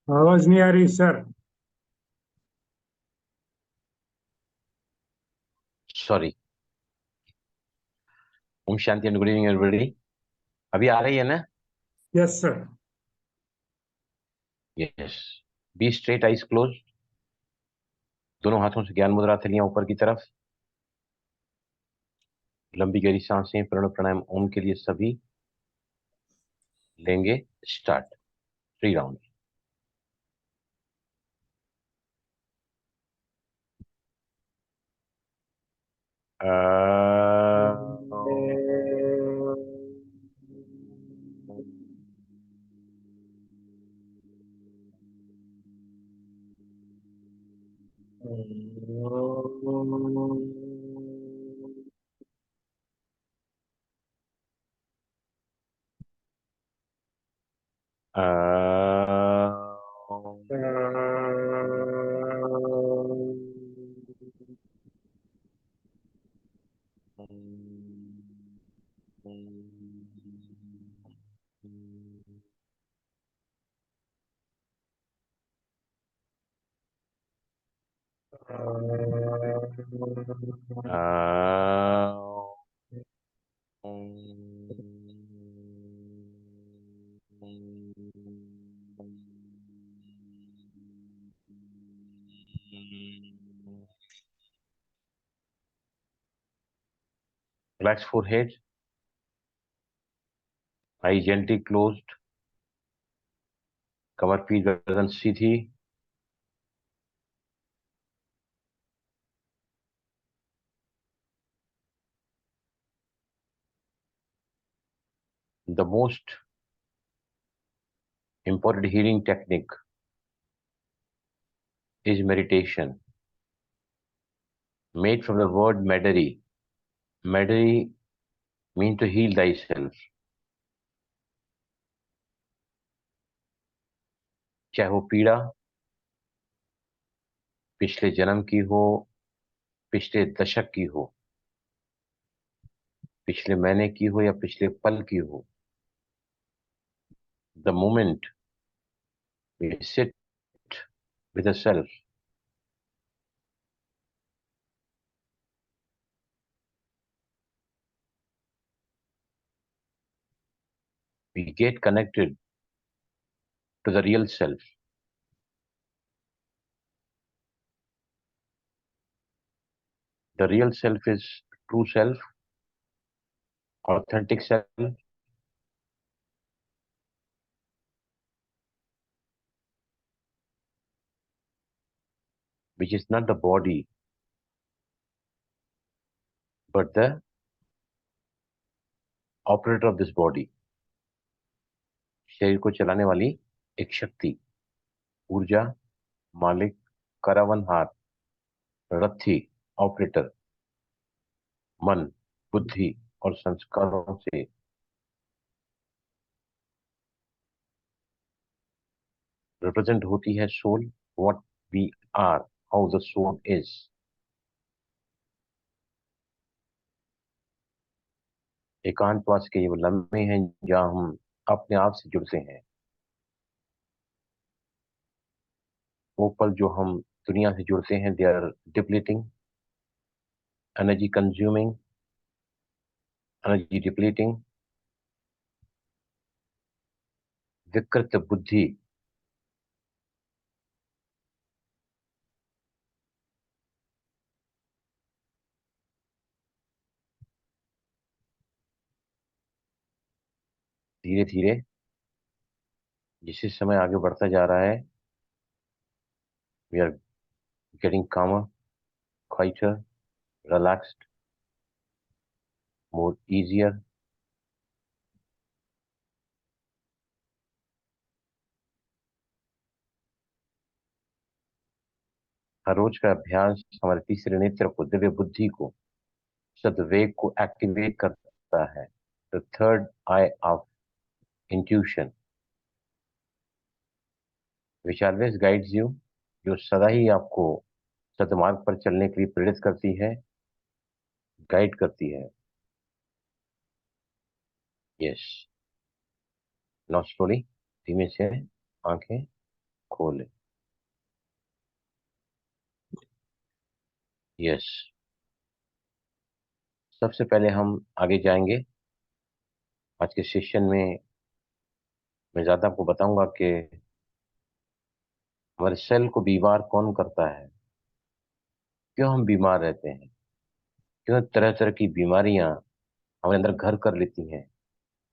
आवाज नहीं आ रही sir. Sorry. Om Shanti and good evening everybody. अभी आ रही है ना? Yes sir. Yes. Be straight, eyes close. दोनों हाथों से ज्ञान मुद्रा हथेलियां ऊपर की तरफ। लंबी गहरी सांसें प्रणव प्राणायाम ओम के लिए सभी लेंगे। Start. 3 round. Relax forehead, eyes gently closed, कमर पीठ गर्दन सीधी। The most important healing technique is meditation, made from the word medari. Medari means to heal thyself. चाहे वो पीड़ा पिछले जन्म की हो, पिछले दशक की हो, पिछले महीने की हो या पिछले पल की हो। The moment we sit with the self, we get connected to the real self. The real self is true self, authentic self, which is not the body, but the operator of this body. शरीर को चलाने वाली एक शक्ति, ऊर्जा, मालिक, करावनहार, रथी, operator, मन, बुद्धि और संस्कारों से रिप्रेजेंट होती है soul. What we are, how the soul is. एकांतवास के ये वो लम्हे हैं जहां हम अपने आप से जुड़ते हैं। वो पल जो हम दुनिया से जुड़ते हैं, they are depleting, energy consuming, energy depleting. विकृत बुद्धि धीरे धीरे जिस समय आगे बढ़ता जा रहा है, वी आर गेटिंग कामर, क्वाइटर, रिलैक्स्ड, मोर इजियर। हर रोज का अभ्यास हमारे तीसरे नेत्र को, दिव्य बुद्धि को, सद्वेग को एक्टिवेट करता है। The third I of intuition which always guides you, जो सदा ही आपको सदमार्ग पर चलने के लिए प्रेरित करती है, गाइड करती है। यस। नाउ स्लोली, धीमे से आंखें खोले। यस, सबसे पहले हम आगे जाएंगे आज के सेशन में। मैं ज्यादा आपको बताऊंगा कि हमारे सेल को बीमार कौन करता है, क्यों हम बीमार रहते हैं, क्यों तरह तरह की बीमारियां हमारे अंदर घर कर लेती हैं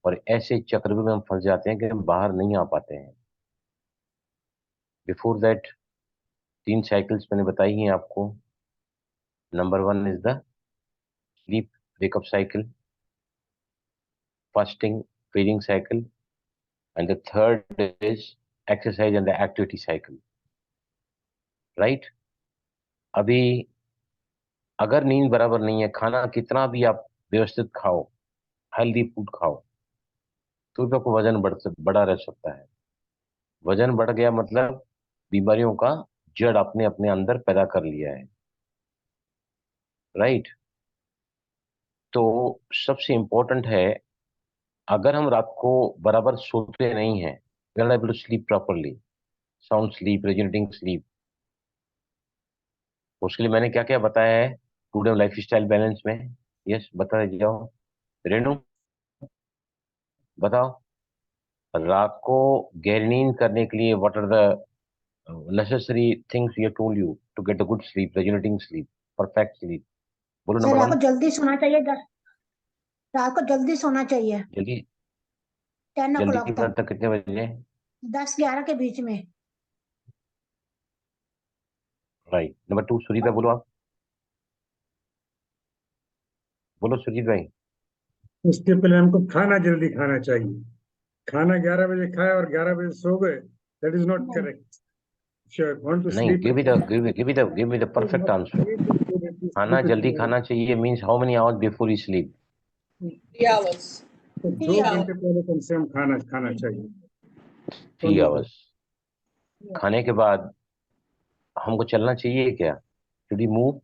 और ऐसे चक्रव्यूह में हम फंस जाते हैं कि हम बाहर नहीं आ पाते हैं। बिफोर दैट 3 साइकिल्स मैंने बताई हैं आपको। Number 1 is the sleep wake up cycle, fasting feeding cycle, and the third is exercise and the activity cycle, right? अभी अगर नींद बराबर नहीं है, खाना कितना भी आप व्यवस्थित खाओ, हेल्दी फूड खाओ, तो भी आपको वजन बड़ा रह सकता है। वजन बढ़ गया मतलब बीमारियों का जड़ आपने अपने अंदर पैदा कर लिया है, राइट? तो सबसे इंपॉर्टेंट है, अगर हम रात को बराबर सोते नहीं हैं, we are able to sleep properly, sound sleep, rejuvenating sleep, उसके लिए मैंने क्या क्या बताया है टूडे लाइफ स्टाइल बैलेंस में। यस, बता जाओ रेनू, बताओ। रात को गहरी नींद करने के लिए what are the necessary things you told you to get a good sleep, rejuvenating sleep, perfect sleep? बोलो सर नंबर रात 1। को जल्दी सोना चाहिए। रात को जल्दी सोना चाहिए जल्दी 10 o'clock तक, तक कितने बजे? 10-11 के बीच में। राइट। नंबर 2 सुजीत भाई, बोलो आप, बोलो सुजीत भाई। उसके पहले हमको खाना जल्दी खाना चाहिए। खाना 11 बजे खाए और 11 बजे सो गए, that is not correct. Want to नहीं, sleep, give me the perfect answer. खाना जल्दी खाना चाहिए means how many hours before you sleep? 3 hours. तो 2 घंटे पहले कम से कम खाना खाना चाहिए। 3 आवर्स। खाने के बाद हमको चलना चाहिए क्या? Should we move?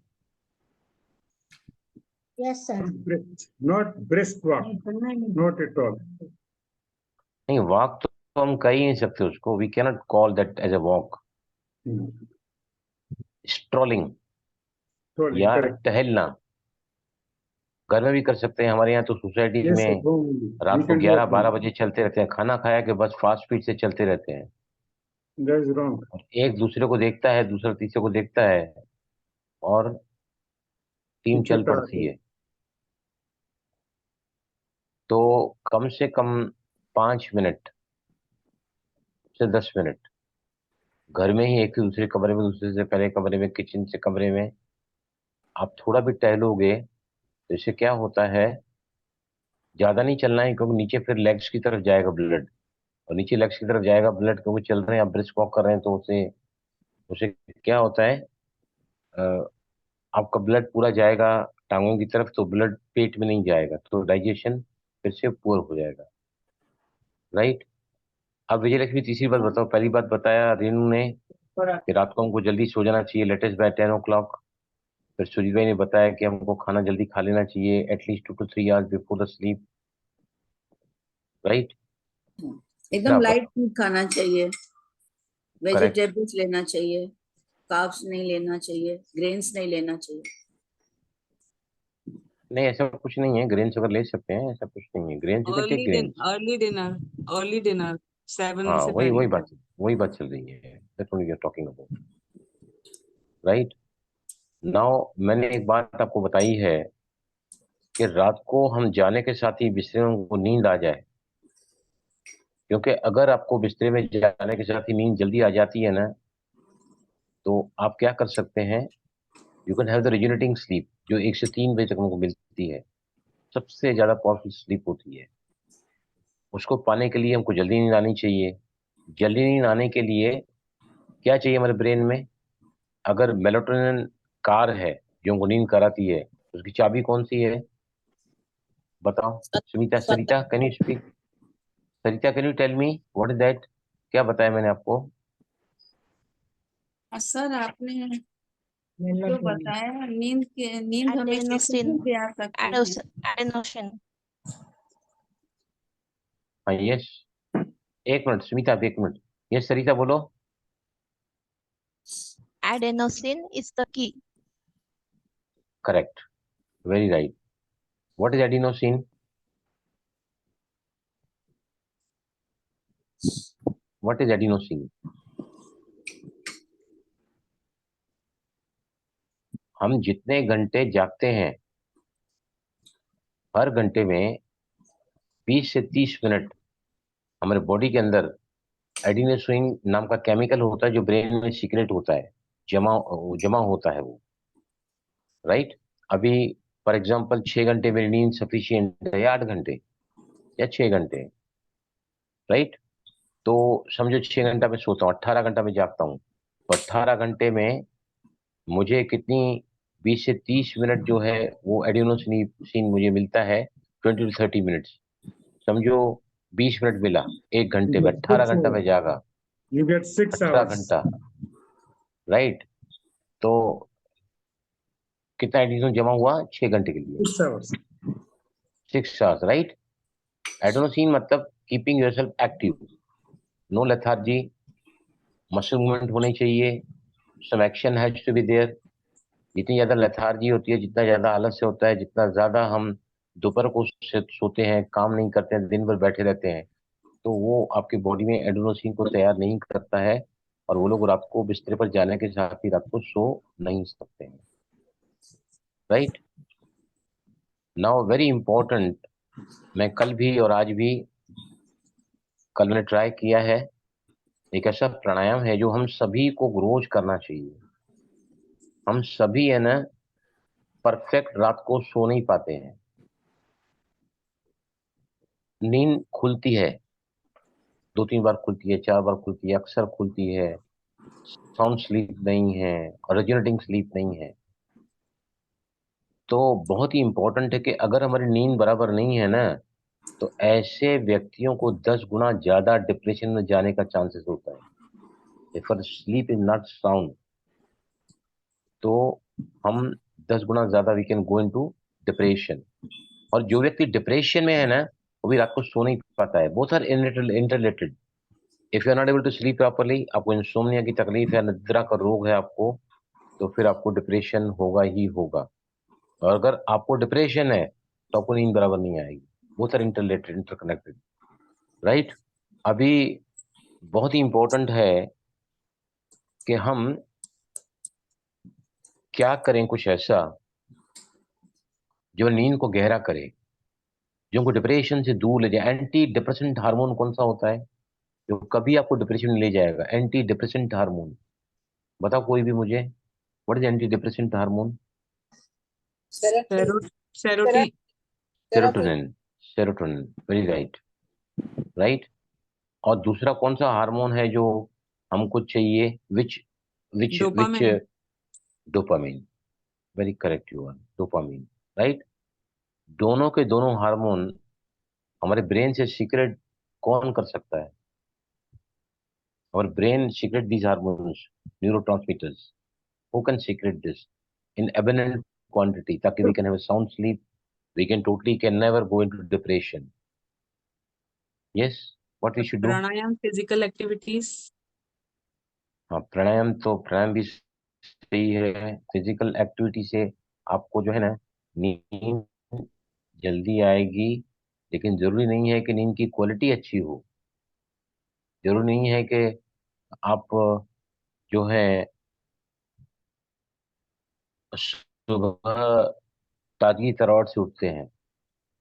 Yes sir. Not brisk walk, not at all. नहीं, वॉक तो हम कर ही नहीं सकते उसको, we can not call that as a walk. Strolling या टहलना घर में भी कर सकते हैं। हमारे यहाँ तो सोसाइटीज में रात को 11-12 बजे चलते रहते हैं, खाना खाया के बस फास्ट फीड से चलते रहते हैं। That is wrong. एक दूसरे को देखता है, दूसरा तीसरे को देखता है और टीम चल पड़ती है। तो कम से कम 5 मिनट से 10 मिनट घर में ही, एक से दूसरे कमरे में, दूसरे से पहले कमरे में, किचन से कमरे में आप थोड़ा भी टहलोगे तो इससे क्या होता है, ज्यादा नहीं चलना है क्योंकि नीचे फिर लेग्स की तरफ जाएगा ब्लड, और नीचे लेग्स की तरफ जाएगा ब्लड क्योंकि चल रहे हैं आप, ब्रिस्क वॉक कर रहे हैं, तो उसे उसे क्या होता है, अ, आपका ब्लड पूरा जाएगा टांगों की तरफ, तो ब्लड पेट में नहीं जाएगा, तो डाइजेशन फिर से पुअर हो जाएगा, राइट? अब विजयलक्ष्मी तीसरी बात बताओ। पहली बात बताया रेनू ने कि रात को हमको जल्दी सो जाना चाहिए, लेटेस्ट बाय 10 o'clock। फिर सूर्य भाई ने बताया कि हमको खाना जल्दी खा लेना चाहिए, at least 2 to 3 hours before the sleep, right? एकदम लाइट फूड खाना चाहिए, Correct. वेजिटेबल्स लेना चाहिए, कार्ब्स नहीं लेना चाहिए, ग्रेन्स नहीं लेना चाहिए। नहीं, ऐसा कुछ नहीं है, ग्रेन्स अगर ले सकते हैं, ऐसा कुछ नहीं है। Grains you can take grains. Early dinner 7 हाँ, से वही पहले। वही बात चल रही है, that's what we are talking about, right? Now मैंने एक बात आपको बताई है कि रात को हम जाने के साथ ही बिस्तर में हमको नींद आ जाए, क्योंकि अगर आपको बिस्तर में जाने के साथ ही नींद जल्दी आ जाती है ना, तो आप क्या कर सकते हैं, you can have the rejuvenating sleep, जो 1 से 3 बजे तक हमको मिलती है, सबसे ज्यादा पावरफुल स्लीप होती है। उसको पाने के लिए हमको जल्दी नींद आनी चाहिए। जल्दी नींद आने के लिए क्या चाहिए हमारे ब्रेन में? अगर मेलाटोनिन कार है जो हमको नींद कराती है, उसकी चाबी कौन सी है बताओ? Sarita can you speak? Sarita can you tell me what is that? क्या बताया मैंने आपको? सर आपने जो बताया, नींद हमें कैसे भी आ सकती है। adenosine. हाँ, यस, एक मिनट सुमिता, आप एक मिनट। यस सरिता बोलो। Adenosine is the key. Correct. Very right. What is adenosine? What is adenosine? हम जितने घंटे जागते हैं, हर घंटे में 20 से 30 मिनट हमारे बॉडी के अंदर एडिनोसिन नाम का केमिकल होता है जो ब्रेन में सीक्रेट होता है, जमा होता है वो, राइट। अभी फॉर एग्जांपल 6 घंटे मेरी नींद सफिशिएंट है या 8 घंटे या 6 घंटे, राइट। तो समझो 6 घंटा में सोता हूँ, 18 घंटा में जागता हूँ, तो 18 घंटे में मुझे कितनी 20 से 30 मिनट जो है वो एडिनोसिन मुझे मिलता है, 20 to 30 मिनट्स। समझो 20 मिनट मिला 1 घंटे में, 18 घंटा में जागा, You get 6 18 hours. घंटा, राइट। तो कितना एडिनोसिन जमा हुआ 6 घंटे के लिए, 6 hours. 6 hours, right. एडिनोसिन मतलब keeping yourself active, no lethargy, muscle movement होनी चाहिए, some action has to be there. जितनी ज्यादा लेथार्जी होती है, जितना ज्यादा आलस्य होता है, जितना ज्यादा हम दोपहर को सोते हैं, काम नहीं करते हैं, दिन भर बैठे रहते हैं, तो वो आपकी बॉडी में एडिनोसिन को तैयार नहीं करता है और वो लोग रात को बिस्तर पर जाने के साथ ही रात को सो नहीं सकते हैं, राइट। नाउ वेरी इंपॉर्टेंट, मैं कल भी और आज भी, कल मैंने ट्राई किया है, एक ऐसा प्राणायाम है जो हम सभी को रोज करना चाहिए। हम सभी है ना परफेक्ट रात को सो नहीं पाते हैं, नींद खुलती है, 2-3 बार खुलती है, 4 बार खुलती है, अक्सर खुलती है, साउंड स्लीप नहीं है, ओरिजिनेटिंग स्लीप नहीं है। तो बहुत ही इंपॉर्टेंट है कि अगर हमारी नींद बराबर नहीं है ना, तो ऐसे व्यक्तियों को 10 गुना ज्यादा डिप्रेशन में जाने का चांसेस होता है। If sleep is not sound, तो हम 10 गुना ज्यादा we can go into depression. और जो व्यक्ति डिप्रेशन में है ना, वो भी रात को सो नहीं पाता है। Both are interrelated. If you are not able to sleep properly, आपको इंसोम्निया की तकलीफ है, निद्रा का रोग है आपको, तो फिर आपको डिप्रेशन होगा ही होगा। और अगर आपको डिप्रेशन है तो आपको नींद बराबर नहीं आएगी। Both are interrelated, interconnected, right. अभी बहुत ही इंपॉर्टेंट है कि हम क्या करें, कुछ ऐसा जो नींद को गहरा करे, जो हमको डिप्रेशन से दूर ले जाए। एंटी डिप्रेसेंट हार्मोन कौन सा होता है जो कभी आपको डिप्रेशन में ले जाएगा? एंटी डिप्रेसेंट हार्मोन बताओ कोई भी मुझे, what is antidepressant hormone? Seroto serotonin, serotonin, very right, right. और दूसरा कौन सा हार्मोन है जो हमको चाहिए? Which which which dopamine dopamine, very correct you are, dopamine, right. दोनों के दोनों हार्मोन हमारे ब्रेन से सीक्रेट कौन कर सकता है? our brain secrete these hormones, neurotransmitters. Who can secrete this in abundant quantity ताकि we can have a sound sleep, we can totally can never go into depression. Yes, what we should do? Pranayama physical activities हाँ, प्राणायाम भी सही है। Physical activity से आपको जो है ना नींद जल्दी आएगी, लेकिन जरूरी नहीं है कि नींद की क्वालिटी अच्छी हो। जरूरी नहीं है कि आप जो है सुबह ताजगी तरावट से उठते हैं।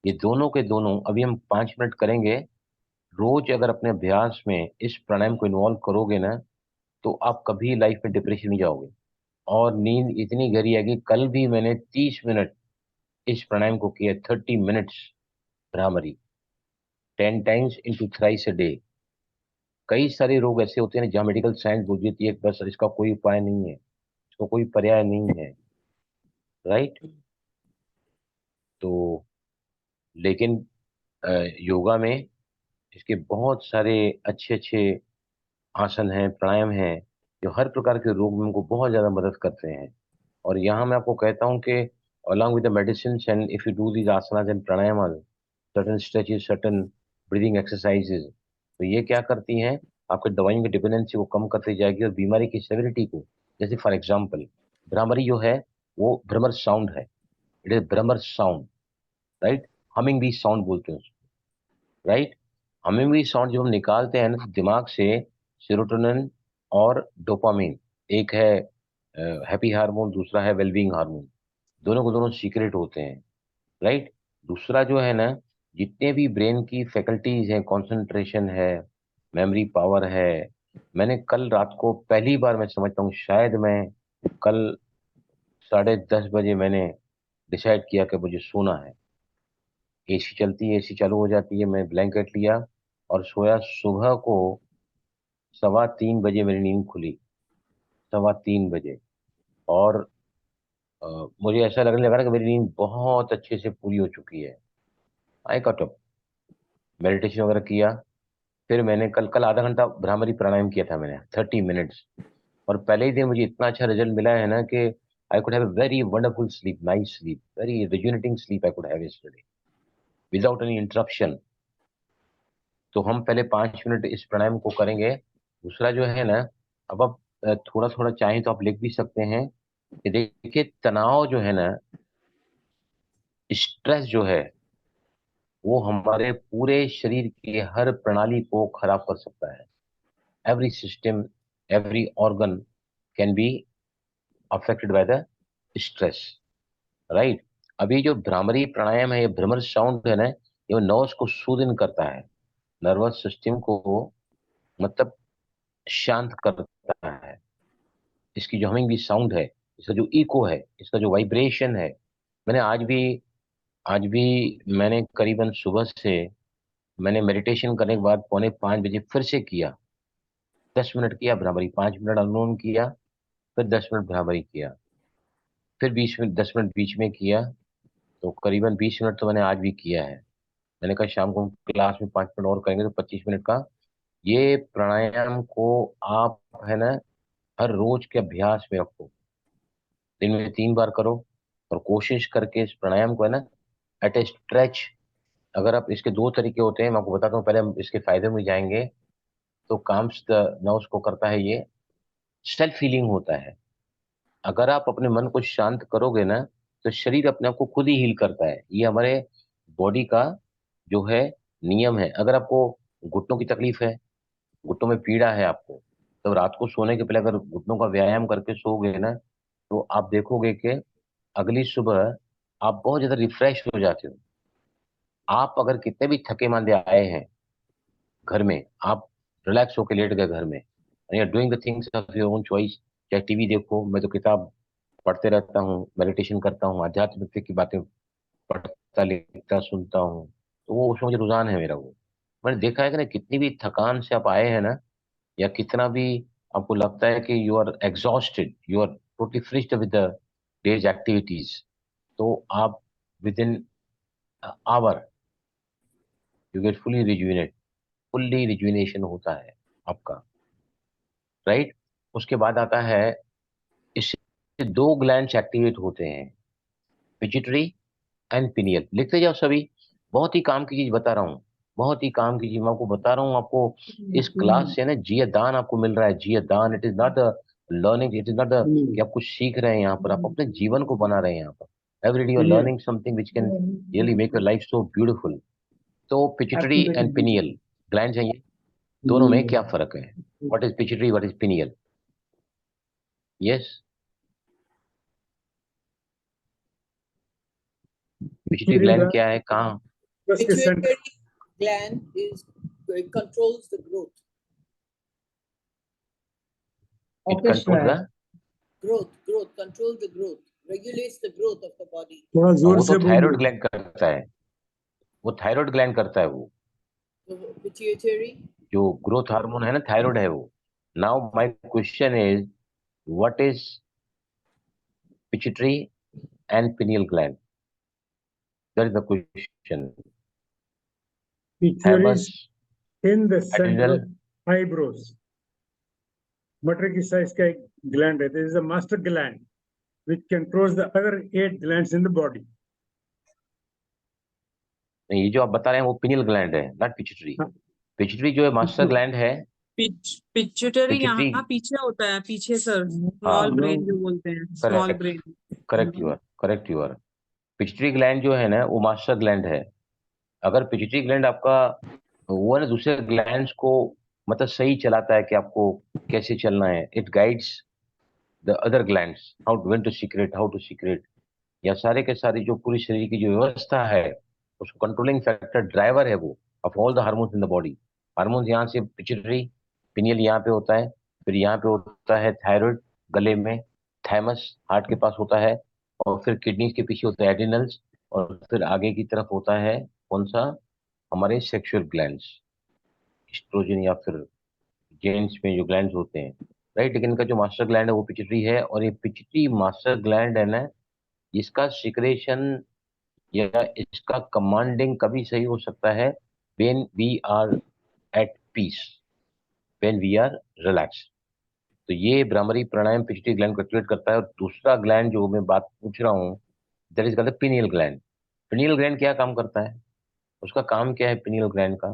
ये दोनों के दोनों अभी हम 5 मिनट करेंगे। रोज अगर अपने अभ्यास में इस प्राणायाम को इन्वॉल्व करोगे ना, तो आप कभी लाइफ में डिप्रेशन नहीं जाओगे और नींद इतनी गहरी आएगी। कल भी मैंने 30 मिनट इस प्राणायाम को किया, 30 minutes bhramari, 10 times into thrice a day. कई सारे रोग ऐसे होते हैं जहाँ मेडिकल साइंस बोल देती है बस इसका कोई उपाय नहीं है, इसका कोई पर्याय नहीं है, राइट। तो लेकिन योगा में इसके बहुत सारे अच्छे अच्छे आसन हैं, प्राणायाम हैं, जो हर प्रकार के रोग में हमको बहुत ज़्यादा मदद करते हैं। और यहाँ मैं आपको कहता हूँ कि along with the medicines and if you do these asanas and pranayamas, certain stretches, certain breathing exercises, तो ये क्या करती हैं, आपके दवाइयों की डिपेंडेंसी को कम करती जाएगी और बीमारी की सेवेरिटी को जैसे फॉर एग्जाम्पल भ्रामरी जो है वो भ्रमर साउंड है, it is bhramar sound, right. Humming bee sound बोलते हैं उसको, राइट। हमिंग बी साउंड जो हम निकालते हैं ना दिमाग से, सेरोटोनिन और डोपामिन, एक है हैप्पी हार्मोन, दूसरा है वेलबींग हार्मोन, दोनों को दोनों सीक्रेट होते हैं, राइट। दूसरा जो है ना, जितने भी ब्रेन की फैकल्टीज हैं, कंसंट्रेशन है, मेमोरी पावर है, मैंने कल रात को पहली बार मैं समझता हूँ, शायद मैं कल 10:30 बजे मैंने डिसाइड किया कि मुझे सोना है। एसी चलती है, एसी चालू हो जाती है, मैं ब्लैंकेट लिया और सोया। सुबह को 3:15 बजे मेरी नींद खुली, 3:15 बजे। और मुझे ऐसा लगने लगा ना कि मेरी नींद बहुत अच्छे से पूरी हो चुकी है। आई गॉट अप, मेडिटेशन वगैरह किया, फिर मैंने कल कल आधा घंटा भ्रामरी प्राणायाम किया था मैंने, 30 मिनट्स। और पहले ही दिन मुझे इतना अच्छा रिजल्ट मिला है ना कि I could have a very wonderful sleep, nice sleep, very rejuvenating sleep I could have yesterday without any interruption. तो हम पहले 5 मिनट इस प्राणायाम को करेंगे। दूसरा जो है ना, अब आप थोड़ा थोड़ा चाहें तो आप लिख भी सकते हैं कि देखिए तनाव जो है ना, स्ट्रेस जो है, वो हमारे पूरे शरीर के हर प्रणाली को खराब कर सकता है। Every system, every organ can be affected by the stress, right. अभी जो भ्रामरी प्राणायाम है, ये भ्रमर साउंड है ना, ये नर्व्स को सूदन करता है, नर्वस सिस्टम को मतलब शांत करता है। इसकी जो हमिंग भी साउंड है, इसका जो इको है, इसका जो वाइब्रेशन है, मैंने आज भी मैंने करीबन सुबह से मैंने मेडिटेशन करने के बाद 4:45 बजे फिर से किया, 10 मिनट किया भ्रामरी, 5 मिनट अनुलोम किया, फिर 10 मिनट भ्रामरी किया, फिर 20 मिनट 10 मिनट बीच में किया। तो करीबन 20 मिनट तो मैंने आज भी किया है। मैंने कहा शाम को हम क्लास में 5 मिनट और करेंगे तो 25 मिनट का ये प्राणायाम को आप है ना हर रोज के अभ्यास में रखो। दिन में 3 बार करो और कोशिश करके इस प्राणायाम को है ना एट ए स्ट्रेच। अगर आप, इसके दो तरीके होते हैं, मैं आपको बताता हूँ, पहले हम इसके फायदे में जाएंगे। तो काम्स द नर्व्स को करता है, ये सेल्फ हीलिंग होता है। अगर आप अपने मन को शांत करोगे ना, तो शरीर अपने आप को खुद ही हील करता है। ये हमारे बॉडी का जो है नियम है। अगर आपको घुटनों की तकलीफ है, घुटनों में पीड़ा है आपको, तो रात को सोने के पहले अगर घुटनों का व्यायाम करके सोओगे ना, तो आप देखोगे कि अगली सुबह आप बहुत ज्यादा रिफ्रेश हो जाते हो। आप अगर कितने भी थके मांदे आए हैं घर में, आप रिलैक्स होकर लेट गए घर में, you are doing the things of your own choice, चाहे टीवी देखो, मैं तो किताब पढ़ते रहता हूँ, मेडिटेशन करता हूँ, आध्यात्मिक की बातें पढ़ता लिखता सुनता हूँ, तो वो उसमें मुझे रुझान है मेरा। वो मैंने देखा है कि ना, कितनी भी थकान से आप आए हैं ना, या कितना भी आपको लगता है कि you are exhausted, you are totally finished with the day's activities, तो आप within hour you get fully rejuvenate, fully rejuvenation होता है आपका, राइट। उसके बाद आता है, इससे दो ग्लैंड्स एक्टिवेट होते हैं, पिट्यूटरी एंड पिनियल। लिखते जाओ सभी, बहुत ही काम की चीज बता रहा हूँ, बहुत ही काम की चीज मैं आपको बता रहा हूँ। आपको इस क्लास से ना जिया दान आपको मिल रहा है, जिया दान। It is not a learning, it is not a कि आप कुछ सीख रहे हैं यहाँ पर, आप अपने जीवन को बना रहे हैं यहाँ पर। Every day you are learning something which can really make your life so beautiful. तो पिट्यूटरी एंड पिनियल ग्लैंड्स हैं ये, दोनों में क्या फर्क है? What is pituitary, what is pineal? Yes, pituitary gland क्या है, कहाँ? Pituitary gland is it controls the growth. It control the Growth controls the growth, regulates the growth of the body. थोड़ा जोर वो से तो थायराइड बोलिए। ग्लैंड करता है, वो थायराइड ग्लैंड करता है। वो The pituitary. जो ग्रोथ हार्मोन है ना, थायराइड है वो। Now my question is, what is pituitary and pineal gland? That is the question. Pituitary habeas, is in the center adrenal, of eyebrows. मटर की साइज का एक ग्लैंड है। This is a master gland which controls the other 8 glands in the body. नहीं, ये जो आप बता रहे हैं वो पिनियल ग्लैंड है, नॉट पिट्यूटरी। हाँ। पिट्यूटरी जो है मास्टर ग्लैंड है, पिट्यूटरी पिट्यूटरी, यहाँ पीछे होता है, पीछे सर, हाँ स्मॉल ब्रेन जो बोलते हैं, small brain. Correct you are. Pituitary gland जो है ना वो मास्टर ग्लैंड है। अगर पिट्यूटरी ग्लैंड आपका वो है ना दूसरे ग्लैंड्स को मतलब सही चलाता है कि आपको कैसे चलना है, it guides the other glands how when to secrete, how to secrete, या सारे के सारी जो पूरी शरीर की जो व्यवस्था है उसको कंट्रोलिंग फैक्टर, ड्राइवर है वो of all the hormones in the body. Hormones यहाँ से पिट्यूटरी पिनियल यहाँ पे होता है, फिर यहाँ पे होता है थायराइड गले में, थाइमस हार्ट के पास होता है, और फिर किडनीज के पीछे होता है एड्रिनल्स, और फिर आगे की तरफ होता है कौन सा, हमारे सेक्सुअल ग्लैंड्स, एस्ट्रोजन या फिर जेंट्स में जो ग्लैंड्स होते हैं, राइट। लेकिन इनका जो मास्टर ग्लैंड है वो पिट्यूटरी है, और ये पिट्यूटरी मास्टर ग्लैंड है ना, इसका सिक्रेशन या इसका कमांडिंग कभी सही हो सकता है when we are at peace, when we are relax. तो ये भ्रामरी प्राणायाम पिट्यूटरी ग्लैंड को एक्टिवेट करता है। और दूसरा ग्लैंड जो मैं बात पूछ रहा हूँ that is called pineal gland. Pineal gland क्या काम करता है, उसका काम क्या है पिनियल ग्लैंड का?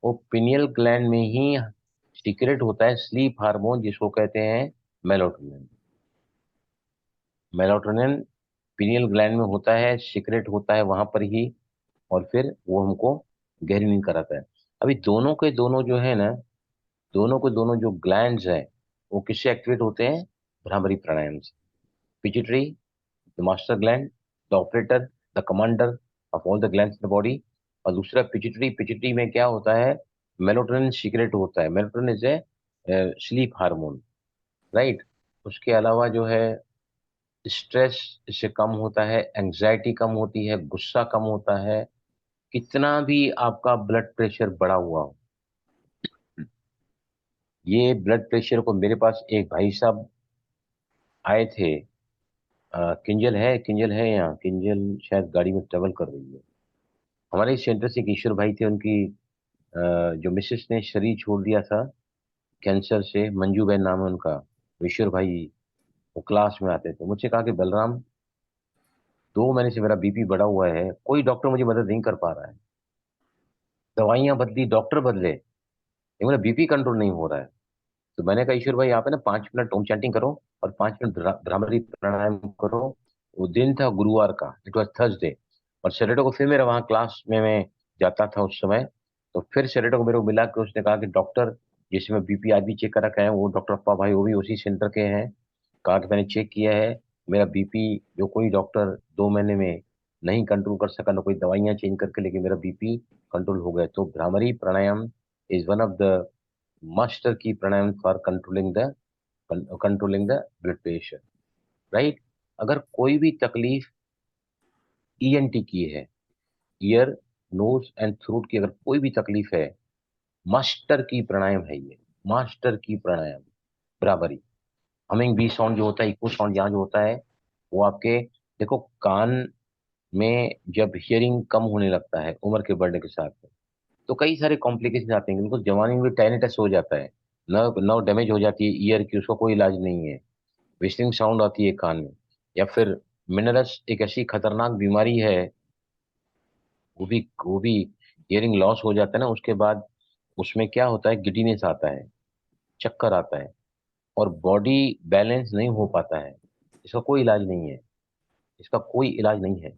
वो पिनियल ग्लैंड में ही सीक्रेट होता है स्लीप हार्मोन जिसको कहते हैं मेलाटोनिन। मेलाटोनिन पिनियल ग्लैंड में होता है, सीक्रेट होता है वहां पर ही, और फिर वो हमको गहरी नींद कराता है। अभी दोनों के दोनों जो है ना, दोनों के दोनों जो ग्लैंड्स हैं वो किससे एक्टिवेट होते हैं? भ्रामरी प्राणायाम से। Pituitary the master gland, the operator, the commander of all the glands in the body, और दूसरा पिट्यूटरी। पिट्यूटरी में क्या होता है? मेलाटोनिन सीक्रेट होता है। Melatonin is a sleep hormone, right. उसके अलावा जो है स्ट्रेस इससे कम होता है, एंजाइटी कम होती है, गुस्सा कम होता है। कितना भी आपका ब्लड प्रेशर बढ़ा हुआ हो, ये ब्लड प्रेशर को मेरे पास एक भाई साहब आए थे, किंजल है यहाँ, किंजल शायद गाड़ी में ट्रेवल कर रही है। हमारे इस सेंटर से एक ईश्वर भाई थे, उनकी जो मिसेस ने शरीर छोड़ दिया था कैंसर से, मंजू बहन नाम है उनका। ईश्वर भाई वो क्लास में आते थे, मुझसे कहा कि बलराम 2 महीने से मेरा बीपी बढ़ा हुआ है, कोई डॉक्टर मुझे मदद नहीं कर पा रहा है, दवाइयां बदली, डॉक्टर बदले, लेकिन मेरा बीपी कंट्रोल नहीं हो रहा है। तो मैंने कहा ईश्वर भाई यहाँ पे ना 5 मिनट ओम चैंटिंग करो और 5 मिनट भ्रामरी प्राणायाम करो। वो दिन था गुरुवार का, इट वॉज थर्सडे, और सैटरडे को फिर मेरा वहाँ क्लास में मैं जाता था उस समय। तो फिर सैटरडे को मेरे को मिला कि उसने कहा कि डॉक्टर जिससे मैं बीपी आज भी चेक करा के आया हूँ वो डॉक्टर अप्पा भाई, वो भी उसी सेंटर के हैं। कहा कि मैंने चेक किया है, मेरा बीपी जो कोई डॉक्टर 2 महीने में नहीं कंट्रोल कर सका, ना कोई दवाइयाँ चेंज करके, लेकिन मेरा बीपी कंट्रोल हो गया। तो Bhramari pranayama is one of the master key pranayam for controlling the blood pressure, right। अगर कोई भी तकलीफ ईएनटी की है, ईयर नोज एंड थ्रोट की, अगर कोई भी तकलीफ है, मास्टर की प्राणायाम है ये, मास्टर की प्राणायाम बराबरी। हमिंग बी साउंड जो होता है, इको साउंड यहाँ जो होता है वो आपके देखो कान में जब हियरिंग कम होने लगता है उम्र के बढ़ने के साथ तो कई सारे कॉम्प्लिकेशन आते हैं। बिल्कुल जवानी में टेनिटस हो जाता है, नर्व नर्व डैमेज हो जाती है ईयर की, उसका कोई इलाज नहीं है। विस्लिंग साउंड आती है कान में, या फिर मिनरस एक ऐसी खतरनाक बीमारी है, वो भी हियरिंग लॉस हो जाता है ना, उसके बाद उसमें क्या होता है, गिडीनेस आता है, चक्कर आता है, और बॉडी बैलेंस नहीं हो पाता है। इसका कोई इलाज नहीं है, इसका कोई इलाज नहीं है।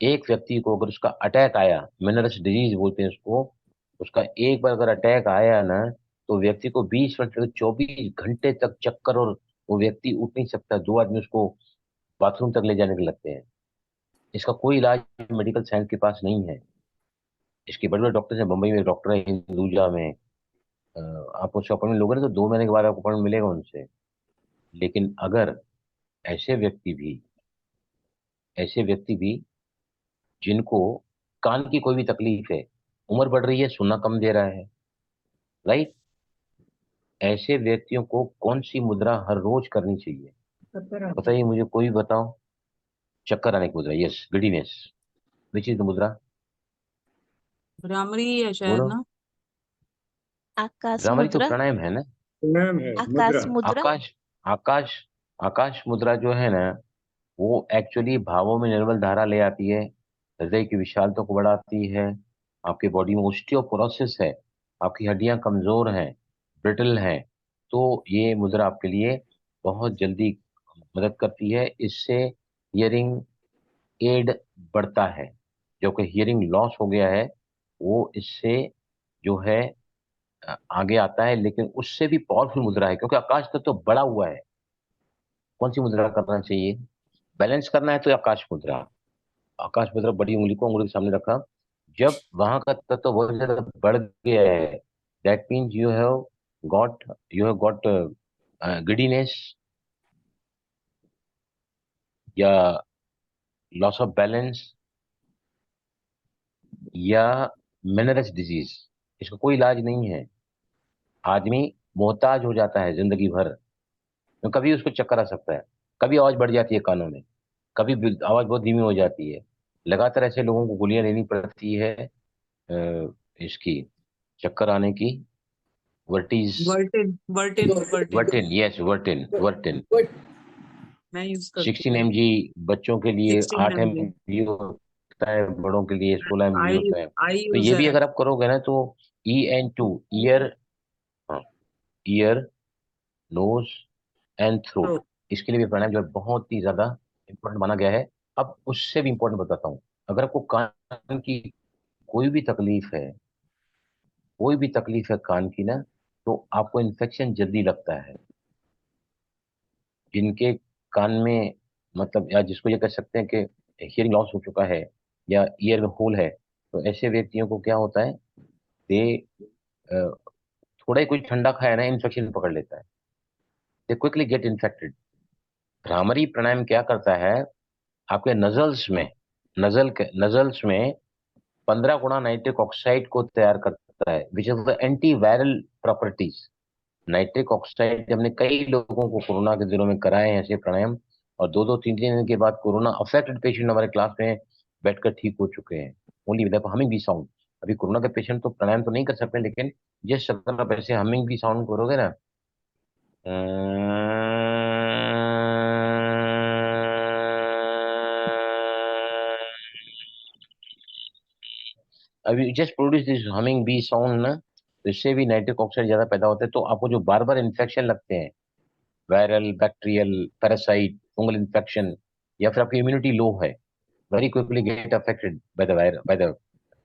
एक व्यक्ति को अगर उसका अटैक आया, मिनरस डिजीज बोलते हैं उसको, उसका एक बार अगर अटैक आया ना, तो व्यक्ति को 20 मिनट से 24 घंटे तक चक्कर, और वो व्यक्ति उठ नहीं सकता, 2 आदमी उसको बाथरूम तक ले जाने के लगते हैं। इसका कोई इलाज मेडिकल साइंस के पास नहीं है। इसके बड़े बड़े डॉक्टर हैं, बम्बई में डॉक्टर है, हिंदुजा में, आप उससे अपॉइंटमेंट लोगे ना तो 2 महीने के बाद आपको अपॉइंटमेंट मिलेगा उनसे। लेकिन अगर ऐसे व्यक्ति भी ऐसे व्यक्ति भी जिनको कान की कोई भी तकलीफ है, उम्र बढ़ रही है, सुनना कम दे रहा है, राइट, ऐसे व्यक्तियों को कौन सी मुद्रा हर रोज करनी चाहिए? बताइए मुझे, कोई बताओ। चक्कर आने की मुद्रा, yes, giddiness, which is the मुद्रा? भ्रामरी है शायद बोलो। ना। आकाश भ्रामरी तो मुद्रा, प्राणायाम है ना। नाम है आकाश मुद्रा। मुद्रा। आकाश आकाश आकाश मुद्रा जो है ना, वो एक्चुअली भावों में निर्मल धारा ले आती है, हृदय की विशालता को बढ़ाती है, आपके बॉडी में ऑस्टियोपोरोसिस है, आपकी हड्डियां कमजोर हैं, ब्रिटल हैं, तो ये मुद्रा आपके लिए बहुत जल्दी मदद करती है। इससे हियरिंग एड बढ़ता है। जो कि हियरिंग लॉस हो गया है वो इससे जो है आगे आता है, लेकिन उससे भी पावरफुल मुद्रा है क्योंकि आकाश तत्व तो बड़ा हुआ है। कौन सी मुद्रा करना चाहिए? बैलेंस करना है तो आकाश मुद्रा। आकाश मुद्रा, बड़ी उंगली को उंगली के सामने रखा, जब वहां का तत्व बहुत ज्यादा बढ़ गया है, that means you have got giddiness या लॉस ऑफ बैलेंस या मिनरस डिजीज। इसका कोई इलाज नहीं है। आदमी मोहताज हो जाता है जिंदगी भर। तो कभी उसको चक्कर आ सकता है, कभी आवाज बढ़ जाती है कानों में, कभी आवाज बहुत धीमी हो जाती है। लगातार ऐसे लोगों को गोलियां लेनी पड़ती है इसकी, चक्कर आने की, वर्टिज, वर्टिन वर्टिन, यस वर्टिन, वर्टिन। But मैं यूज करती 16 mg बच्चों के लिए, 16 8 mg mg होता है, बड़ों के लिए 16 mg आई होता है। आई तो यूज ये भी है। अगर आप करोगे ना तो EN2, ear, ear, nose and throat, तो इसके लिए भी प्राणायाम जो है बहुत ही ज्यादा इंपॉर्टेंट माना गया है। अब उससे भी इंपॉर्टेंट बताता हूँ। अगर आपको कान की कोई भी तकलीफ है, कोई भी तकलीफ है कान की ना, तो आपको इन्फेक्शन जल्दी लगता है। जिनके कान में मतलब, या जिसको ये कह सकते हैं कि हियरिंग लॉस हो चुका है या ईयर में होल है, तो ऐसे व्यक्तियों को क्या होता है, दे थोड़ा ही कुछ ठंडा खाया ना, इन्फेक्शन पकड़ लेता है, they quickly get infected. Bhramari pranayama क्या करता है, आपके नजल्स में 15 गुना नाइट्रिक ऑक्साइड को तैयार करता है, which is the anti viral properties. Nitric oxide हमने कई लोगों को कोरोना के दिनों में कराए हैं ऐसे प्राणायाम, और 2-2 3 3 दिन के बाद कोरोना अफेक्टेड पेशेंट हमारे क्लास में बैठकर ठीक हो चुके हैं, only with humming bee sound. अभी कोरोना के पेशेंट तो प्राणायाम तो नहीं कर सकते, लेकिन जिस अगर आप ऐसे हमिंग बी साउंड करोगे ना, अभी just produce this humming bee sound ना, तो इससे भी नाइट्रिक ऑक्साइड ज्यादा पैदा होता है। तो आपको जो बार बार इन्फेक्शन लगते हैं, viral, bacterial, parasite, fungal infection, या फिर आपकी इम्यूनिटी लो है, very quickly get affected by the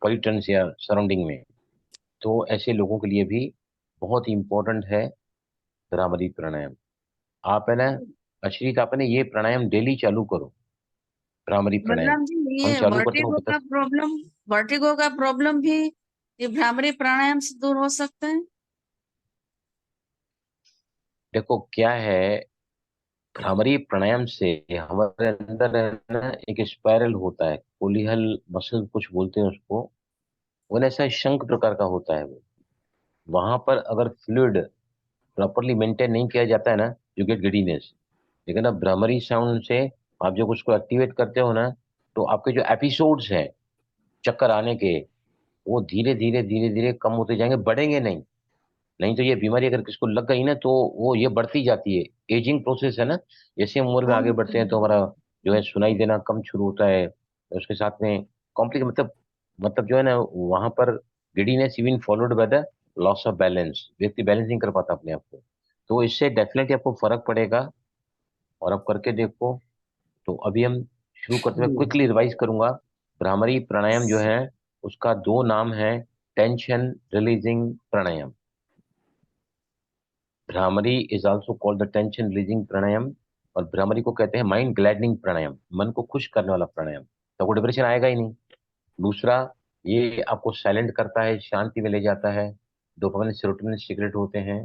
pollutants या सराउंडिंग में, तो ऐसे लोगों के लिए भी बहुत ही इंपॉर्टेंट है भ्रामरी प्राणायाम। आप है ना अश्रीत, आप है ना ये प्राणायाम डेली चालू करो, भ्रामरी प्राणायाम। बलराम जी, हम ये चालू करते हैं, वर्टिगो का प्रॉब्लम भी ये भ्रामरी प्राणायाम से दूर हो सकता है? देखो क्या है, भ्रामरी प्राणायाम से हमारे अंदर है ना एक स्पाइरल होता है, कोलिहल मसल कुछ बोलते हैं उसको, वो ना ऐसा शंख प्रकार का होता है वो। वहां पर अगर फ्लूइड प्रॉपरली मेंटेन नहीं किया जाता है ना, यू गेट गिडीनेस। लेकिन अब भ्रामरी साउंड से आप जब उसको एक्टिवेट करते हो ना, तो आपके जो एपिसोड्स हैं चक्कर आने के, वो धीरे धीरे धीरे धीरे कम होते जाएंगे, बढ़ेंगे नहीं। नहीं तो ये बीमारी अगर किसको लग गई ना, तो वो ये बढ़ती जाती है। एजिंग प्रोसेस है ना, जैसे हम उम्र में हाँ आगे बढ़ते हैं तो हमारा जो है सुनाई देना कम शुरू होता है, उसके साथ में कॉम्प्लिक मतलब जो है ना वहां पर giddiness even followed by the loss of balance, व्यक्ति बैलेंस नहीं कर पाता अपने आप को। तो इससे डेफिनेटली आपको फर्क पड़ेगा, और आप करके देखो। तो अभी हम शुरू करते हुए क्विकली रिवाइज करूंगा। भ्रामरी प्राणायाम जो है उसका दो नाम है, tension releasing pranayama. Bhramari is also called the tension releasing pranayama, और भ्रामरी को कहते हैं माइंड ग्लैडनिंग प्राणायाम, मन को खुश करने वाला प्राणायाम, तो आपको डिप्रेशन आएगा ही नहीं। दूसरा, ये आपको साइलेंट करता है, शांति में ले जाता है, डोपामिन सेरोटोनिन सीक्रेट होते हैं,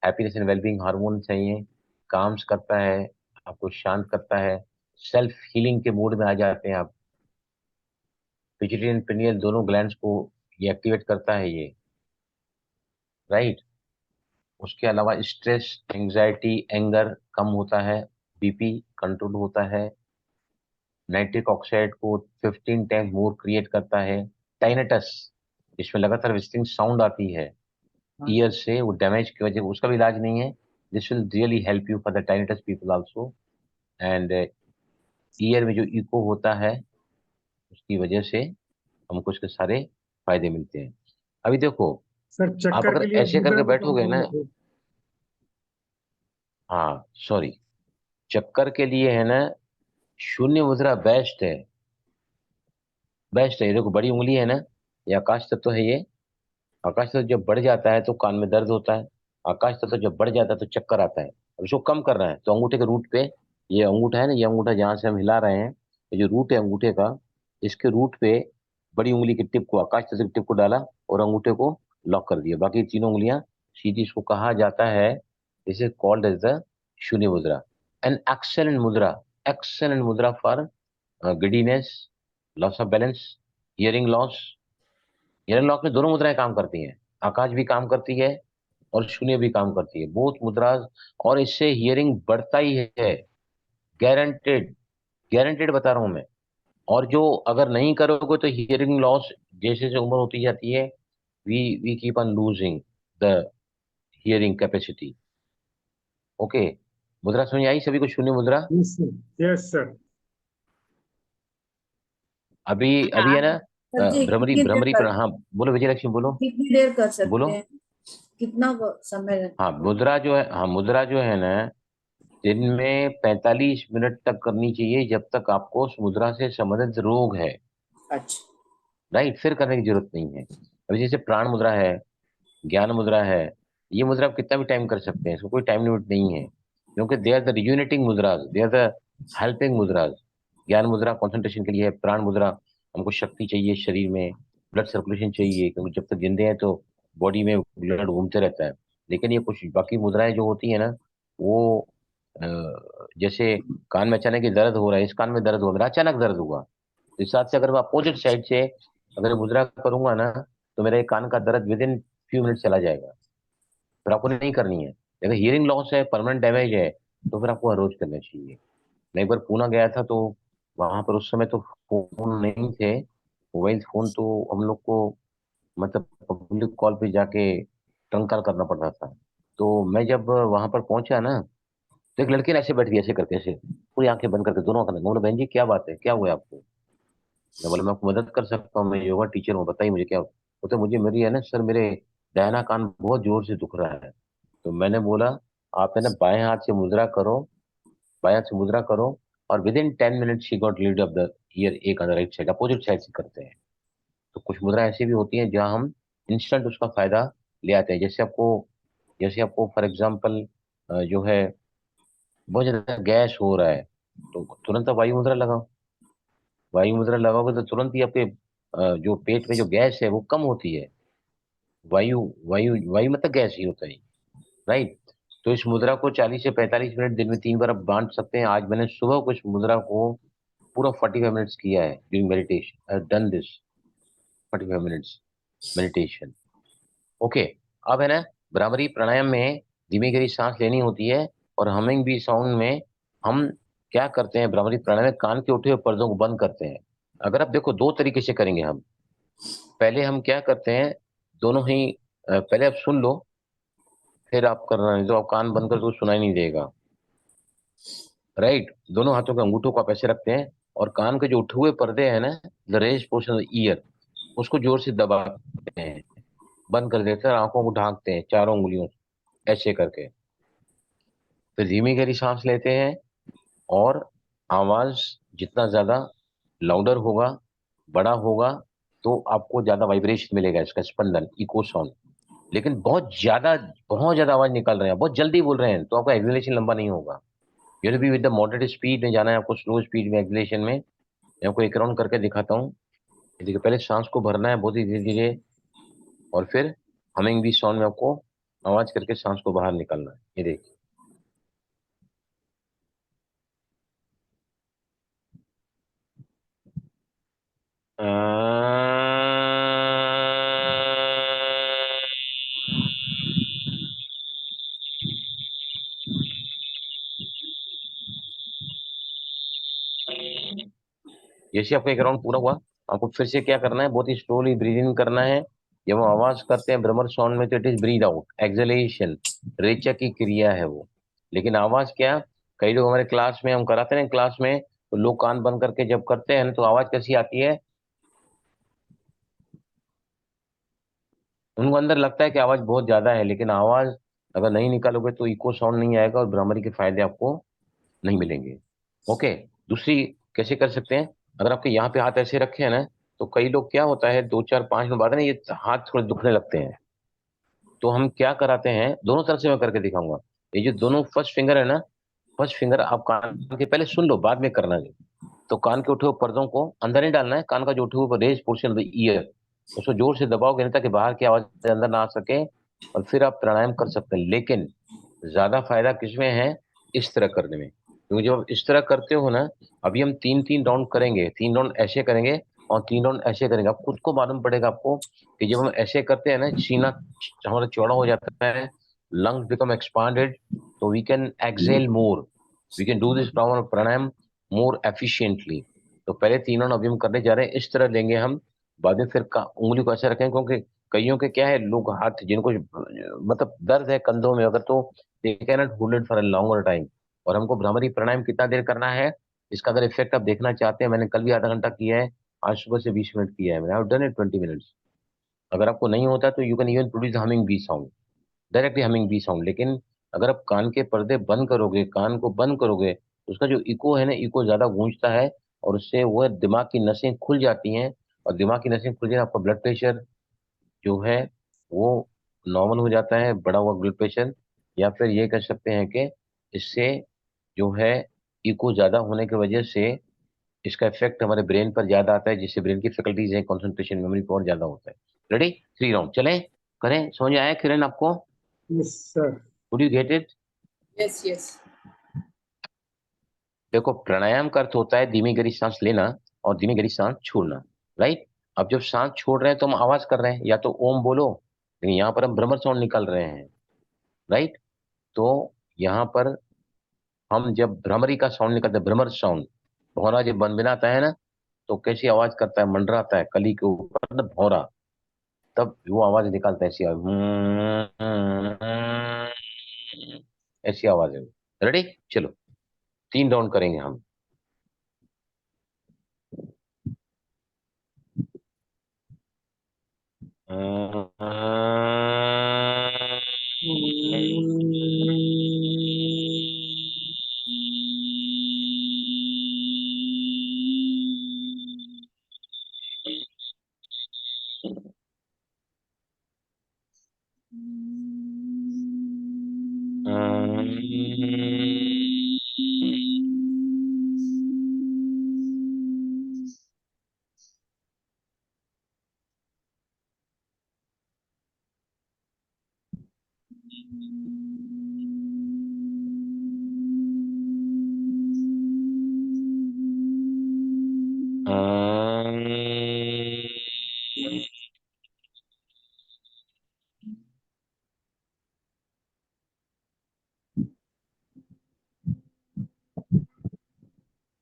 हैप्पीनेस एंड वेलबींग हार्मोन चाहिए, काम्स करता है, आपको शांत करता है, सेल्फ हीलिंग के मूड में आ जाते हैं आप। पिट्यूटरी एंड पिनियल दोनों ग्लैंड्स को ये एक्टिवेट करता है ये, राइट। उसके अलावा स्ट्रेस, एंजाइटी, एंगर कम होता है, बीपी कंट्रोल होता है, नाइट्रिक ऑक्साइड को 15 टाइम्स मोर क्रिएट करता है, टाइनेटस, इसमें लगातार विजिटिंग साउंड आती है ईयर से, वो डैमेज की वजह, उसका भी इलाज नहीं है। This will really help you for the टाइनेटस people also. And year में जो इको होता है उसकी वजह से हमको इसके सारे फायदे मिलते हैं। अभी देखो, सर आप चक्कर अगर के लिए ऐसे मुद्रा करके को बैठोगे कौन ना, सा है? हाँ सॉरी, चक्कर के लिए है ना, शून्य मुद्रा बेस्ट है, बेस्ट है। ये देखो बड़ी उंगली है ना, ये आकाश तत्व है ये। आकाश तत्व जब बढ़ जाता है तो कान में दर्द होता है, आकाश तत्व जब बढ़ जाता है तो चक्कर आता है। अब इसको कम कर रहा है तो अंगूठे के रूट पे, ये अंगूठा है ना, ये अंगूठा जहां से हम हिला रहे हैं, ये जो रूट है अंगूठे का, इसके रूट पे बड़ी उंगली की टिप को, आकाश तत्व की टिप को डाला और अंगूठे को लॉक कर दिया, बाकी तीनों उंगलियां सीधी। इसको कहा जाता है, this is called as the shunya mudra. An excellent mudra, excellent mudra for giddiness, loss of balance, hearing loss. Hearing loss में दोनों मुद्राएं काम करती हैं, आकाश भी काम करती है और शून्य भी काम करती है, बोथ मुद्रा। और इससे हियरिंग बढ़ता ही है, गारंटेड, गारंटेड बता रहा हूं मैं। और जो अगर नहीं करोगे तो हियरिंग लॉस जैसे जैसे उम्र होती जाती है, we keep on losing the hearing capacity. Okay, मुद्रा समझ आई सभी को? शून्य मुद्रा यस सर, यस सर। अभी अभी है ना, सर जी भ्रमरी कितनी देर भ्रमरी कर हाँ बोलो विजय लक्ष्मी, बोलो कितनी देर कर बोलो। सकते हैं, कितना समय? हाँ मुद्रा जो है, हाँ मुद्रा जो है ना, दिन में 45 मिनट तक करनी चाहिए, जब तक आपको उस मुद्रा से संबंधित रोग है, अच्छा। राइट, फिर करने की जरूरत नहीं है। अभी जैसे प्राण मुद्रा है, ज्ञान मुद्रा है, ये मुद्रा आप कितना भी टाइम कर सकते हैं, इसको कोई टाइम लिमिट नहीं है, क्योंकि they are the rejuvenating mudras, they are the helping mudras. Gyan mudra concentration के लिए है, प्राण मुद्रा हमको शक्ति चाहिए शरीर में, ब्लड सर्कुलेशन चाहिए, क्योंकि जब तक जिंदे हैं तो बॉडी में ब्लड घूमते रहता है। लेकिन ये कुछ बाकी मुद्राएं जो होती है ना, वो जैसे कान में अचानक ही दर्द हो रहा है, इस कान में दर्द हो, मेरा अचानक दर्द हुआ, तो इस हिसाब से अगर मैं अपोजिट साइड से अगर मुद्रा करूंगा ना, तो मेरे कान का दर्द विद इन फ्यू मिनट चला जाएगा। फिर आपको नहीं करनी है। अगर हियरिंग लॉस है, परमानेंट डैमेज है, तो फिर आपको हर रोज करना चाहिए। मैं एक बार पूना गया था, तो वहां पर उस समय तो फोन नहीं थे, मोबाइल फोन तो हम लोग को मतलब पब्लिक कॉल पे जाके ट्रंक कॉल करना पड़ता था। तो मैं जब वहां पर पहुंचा ना, तो एक लड़की ने ऐसे बैठ गई, ऐसे करके, ऐसे पूरी आंखें बंद करके, दोनों आंखें बंद। मैं बोला बहन जी क्या बात है, क्या हुआ है आपको? मैं बोला मैं आपको मदद कर सकता हूँ, मैं योगा टीचर हूँ, बताइए मुझे क्या हुआ? वो तो मुझे मेरी है ना सर, मेरे दाहिना कान बहुत जोर से दुख रहा है। तो मैंने बोला आप है ना बाएं हाथ से मुद्रा करो, बाएं हाथ से मुद्रा करो, और within 10 minute she got rid of the ear, एक on the right side, opposite side से करते हैं। तो कुछ मुद्रा ऐसी भी होती हैं जहां हम इंस्टेंट उसका फायदा ले आते हैं। जैसे आपको फॉर एग्जाम्पल जो है बहुत ज्यादा गैस हो रहा है, तो तुरंत आप वायु मुद्रा लगाओ। वायु मुद्रा लगाओगे तो तुरंत ही आपके जो पेट में जो गैस है वो कम होती है। वायु वायु वायु मतलब गैस ही होता है, राइट। तो इस मुद्रा को 40 से 45 मिनट दिन में 3 बार आप बांट सकते हैं। आज मैंने सुबह को इस मुद्रा को पूरा 45 मिनट्स किया है during meditation, I have done this 45 minutes meditation. Okay, अब है ना, भ्रामरी प्राणायाम में धीमी गहरी सांस लेनी होती है, और हमिंग बी साउंड में हम क्या करते हैं, भ्रामरी प्राणायाम में कान के उठे हुए पर्दों को बंद करते हैं। अगर आप देखो दो तरीके से करेंगे हम। पहले हम क्या करते हैं, दोनों ही पहले आप सुन लो, फिर आप करना, नहीं तो आप कान बंद कर तो सुनाई नहीं देगा, राइट। दोनों हाथों के अंगूठों को आप ऐसे रखते हैं, और कान के जो उठे हुए पर्दे हैं ना, the raised portion of the ear, उसको जोर से दबाते हैं, बंद कर देते हैं, आंखों को ढांकते हैं चारों उंगलियों से ऐसे करके। फिर धीमी गहरी सांस लेते हैं, और आवाज जितना ज्यादा लाउडर होगा, बड़ा होगा, तो आपको ज्यादा वाइब्रेशन मिलेगा, इसका स्पंदन, इको साउंड। लेकिन बहुत ज्यादा आवाज निकाल रहे हैं, बहुत जल्दी बोल रहे हैं, तो आपका एक्सलेशन लंबा नहीं होगा। यदि भी विद द मॉडरेट स्पीड में जाना है आपको, स्लो स्पीड में एक्सलेशन में, मैं आपको एक राउंड करके दिखाता हूँ। देखिए पहले सांस को भरना है बहुत ही धीरे धीरे, और फिर हमिंग भी साउंड में आपको आवाज करके सांस को बाहर निकालना है। ये देखिए, जैसे आपका एक राउंड पूरा हुआ, आपको फिर से क्या करना है, बहुत ही स्लोली ब्रीद इन करना है। जब हम आवाज करते हैं भ्रमर साउंड में, तो it is breathe out, exhalation, रेचक की क्रिया है वो। लेकिन आवाज क्या, कई लोग हमारे क्लास में हम कराते हैं क्लास में, तो लोग कान बंद करके जब करते हैं ना, तो आवाज कैसी आती है, उनको अंदर लगता है कि आवाज बहुत ज्यादा है, लेकिन आवाज अगर नहीं निकालोगे तो इको साउंड नहीं आएगा और भ्रामरी के फायदे आपको नहीं मिलेंगे। ओके। दूसरी कैसे कर सकते हैं, अगर आपके यहाँ पे हाथ ऐसे रखे हैं ना, तो कई लोग क्या होता है 2 4 5 मिनट बाद ना ये हाथ थोड़े दुखने लगते हैं। तो हम क्या कराते हैं, दोनों तरफ से मैं करके दिखाऊंगा। ये जो दोनों फर्स्ट फिंगर है ना, फर्स्ट फिंगर आप कान के पहले सुन लो, बाद में करना है। तो कान के उठे हुए पर्दों को अंदर नहीं डालना है, कान का जो उठे हुए raised portion of the ear उसको जोर से दबाओगे नहीं, ताकि बाहर की आवाज अंदर ना आ सके, और फिर आप प्राणायाम कर सकते हैं। लेकिन ज्यादा फायदा किसमें है, इस तरह करने में, क्योंकि जब आप इस तरह करते हो ना, अभी हम 3 3 राउंड करेंगे, 3 राउंड ऐसे करेंगे और 3 राउंड ऐसे करेंगे। आप खुद को मालूम पड़ेगा आपको कि जब हम ऐसे करते हैं ना, सीना हमारा चौड़ा हो जाता है, लंग्स बिकम एक्सपांडेड, तो we can exhale more, we can do this pranayama more efficiently. तो पहले 3 राउंड अभी हम करने जा रहे हैं, इस तरह लेंगे हम। बाद में फिर उंगली को ऐसे रखें, क्योंकि कईयों के क्या है, लोग हाथ जिनको मतलब दर्द है कंधों में अगर, तो they can not hold it for a longer time. और हमको भ्रामरी प्राणायाम कितना देर करना है, इसका अगर इफेक्ट आप देखना चाहते हैं, मैंने कल भी आधा घंटा किया है, आज सुबह से 20 मिनट किया है मैंने, I have done it 20 minutes. अगर आपको नहीं होता तो you can even produce humming bee sound, directly humming bee sound. लेकिन अगर आप कान के पर्दे बंद करोगे, कान को बंद करोगे, तो उसका जो इको है ना, इको ज्यादा गूंजता है, और उससे वो दिमाग की नसें खुल जाती हैं, और दिमाग की नसें खुल जाए आपका ब्लड प्रेशर जो है वो नॉर्मल हो जाता है, बढ़ा हुआ ब्लड प्रेशर। या फिर ये कह सकते हैं कि इससे जो है इको ज्यादा होने की वजह से इसका इफेक्ट हमारे ब्रेन पर ज्यादा आता है, जिससे ब्रेन की फैकल्टीज है, कंसंट्रेशन, मेमोरी पावर ज्यादा होता है। रेडी, 3 राउंड चलें, करें। समझ आया किरण आपको? Yes, sir. Would you get it? Yes, yes. देखो, प्राणायाम का अर्थ होता है धीमी गहरी सांस लेना और धीमी गहरी सांस छोड़ना, राइट। अब जब सांस छोड़ रहे हैं तो हम आवाज कर रहे हैं, या तो ओम बोलो, लेकिन यहाँ पर हम भ्रमर साउंड निकाल रहे हैं, राइट। तो यहाँ पर हम जब भ्रमरी का साउंड निकलता है, भ्रमर साउंड, भौरा जब बनबिनाता है ना, तो कैसी आवाज करता है, मंडराता है कली के ऊपर ना भौरा, तब वो आवाज निकालता है, ऐसी ऐसी आवाज है। रेडी, चलो 3 राउंड करेंगे हम।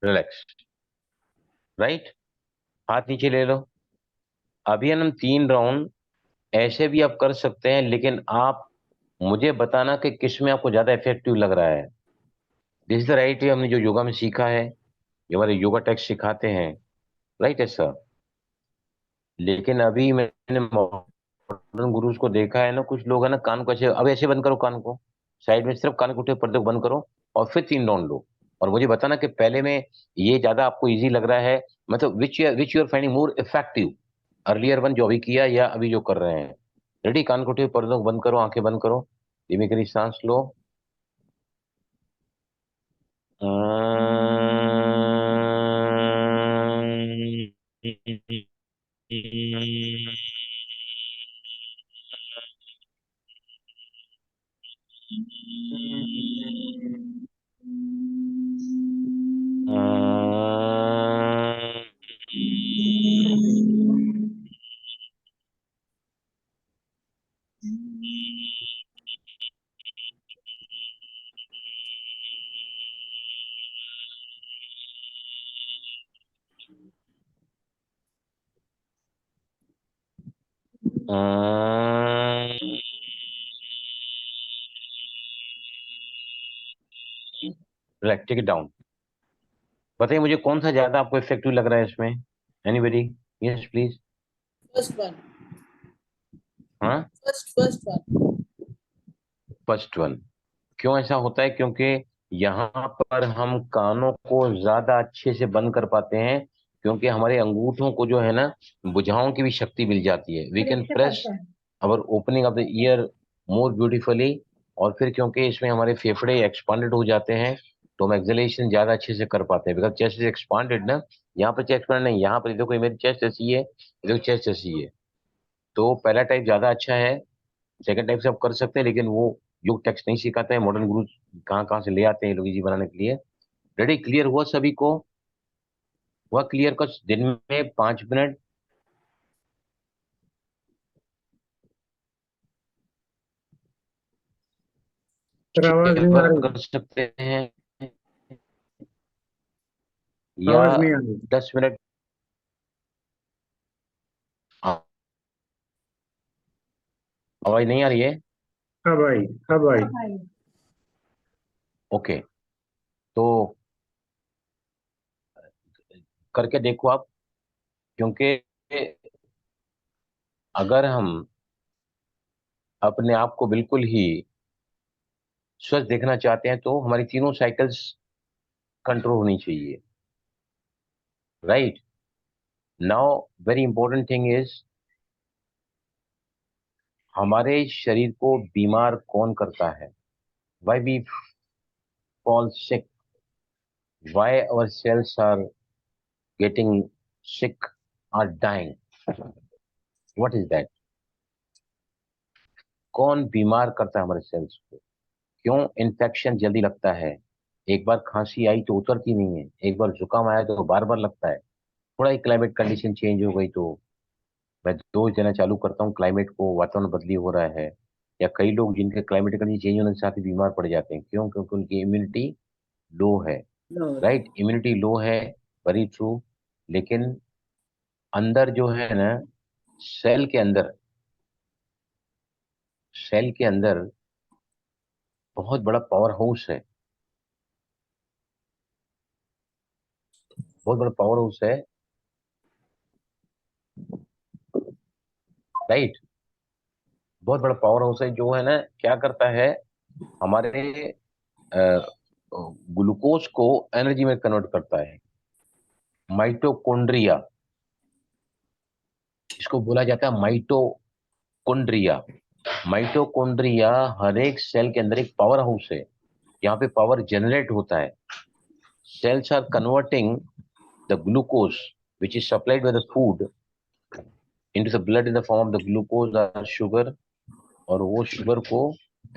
Relax, right. हाथ नीचे ले लो। अभी हम 3 राउंड ऐसे भी आप कर सकते हैं, लेकिन आप मुझे बताना कि किस में आपको ज्यादा इफेक्टिव लग रहा है। This is the right way, हमने जो योगा में सीखा है, जो हमारे योगा टेक्स्ट सिखाते हैं, राइट है सर। लेकिन अभी मैंने मॉडर्न गुरुज को देखा है ना, कुछ लोग है ना, कान को ऐसे, अब ऐसे बंद करो कान को, साइड में सिर्फ कान के उठे पर्दे को बंद करो, और फिर 3 राउंड लो, और मुझे बताना कि पहले में ये ज्यादा आपको इजी लग रहा है, मतलब which you are finding more effective, earlier one जो अभी किया या अभी जो कर रहे हैं। रेडी, कान के उठे हुए पर्दों को बंद करो, आंखें बंद करो, धीमी करी सांस लो। Relax, take it down. बताइए मुझे कौन सा ज्यादा आपको इफेक्टिव लग रहा है इसमें, anybody? Yes please. First one. हाँ First one. First one. क्यों ऐसा होता है? क्योंकि यहाँ पर हम कानों को ज्यादा अच्छे से बंद कर पाते हैं, क्योंकि हमारे अंगूठों को जो है ना भुजाओं की भी शक्ति मिल जाती है। We can press our opening of the year more beautifully. और फिर क्योंकि इसमें हमारे फेफड़े एक्सपांडेड हो जाते हैं तो हम एक्सलेशन ज्यादा अच्छे से कर पाते हैं, बिकॉज चेस्ट इज एक्सपांडेड ना। यहाँ पर चेस्ट एक्सपांड नहीं, यहाँ पर देखो ये मेरी चेस्ट ऐसी है, ये देखो चेस्ट ऐसी है। तो पहला टाइप ज्यादा अच्छा है, सेकंड टाइप से आप कर सकते हैं, लेकिन वो योग टेक्स्ट नहीं सिखाते हैं। मॉडर्न गुरु कहाँ कहाँ से ले आते हैं लोग इजी बनाने के लिए। रेडी? क्लियर हुआ सभी को? हुआ क्लियर? कुछ दिन में 5 मिनट सर आवाज नहीं आ वर्क रही, कर सकते हैं, या आवाज नहीं आ रही। 10 मिनट। आवाज नहीं आ रही है? हाँ भाई, हाँ भाई। ओके, तो करके देखो आप। क्योंकि अगर हम अपने आप को बिल्कुल ही स्वस्थ देखना चाहते हैं तो हमारी तीनों साइकिल्स कंट्रोल होनी चाहिए। Right now very important thing is, हमारे शरीर को बीमार कौन करता है? Why we fall sick, why our cells are getting sick और डाइंग, व्हाट इज दैट? कौन बीमार करता है हमारे सेल्स को? क्यों इन्फेक्शन जल्दी लगता है? एक बार खांसी आई तो उतरती नहीं है, एक बार जुकाम आया तो बार बार लगता है। थोड़ा ही क्लाइमेट कंडीशन चेंज हो गई तो मैं दोष देना चालू करता हूँ क्लाइमेट को, वातावरण बदली हो रहा है। या कई लोग जिनके क्लाइमेट कंडीशन चेंज होने के साथ ही बीमार पड़ जाते हैं। क्यों? क्योंकि उनकी इम्यूनिटी लो है। No. राइट, इम्यूनिटी लो है, वेरी ट्रू। लेकिन अंदर जो है ना, सेल के अंदर, सेल के अंदर बहुत बड़ा पावर हाउस है, बहुत बड़ा पावर हाउस है। राइट, बहुत बड़ा पावर हाउस है जो है ना क्या करता है, हमारे ग्लूकोज को एनर्जी में कन्वर्ट करता है। माइटोकॉन्ड्रिया, इसको बोला जाता है माइटोकॉन्ड्रिया। माइटोकॉन्ड्रिया हर एक सेल के अंदर एक पावर हाउस है, यहाँ पे पावर जनरेट होता है। cells are converting the glucose which is supplied by the food into the blood in the form of the glucose or sugar, और वो शुगर को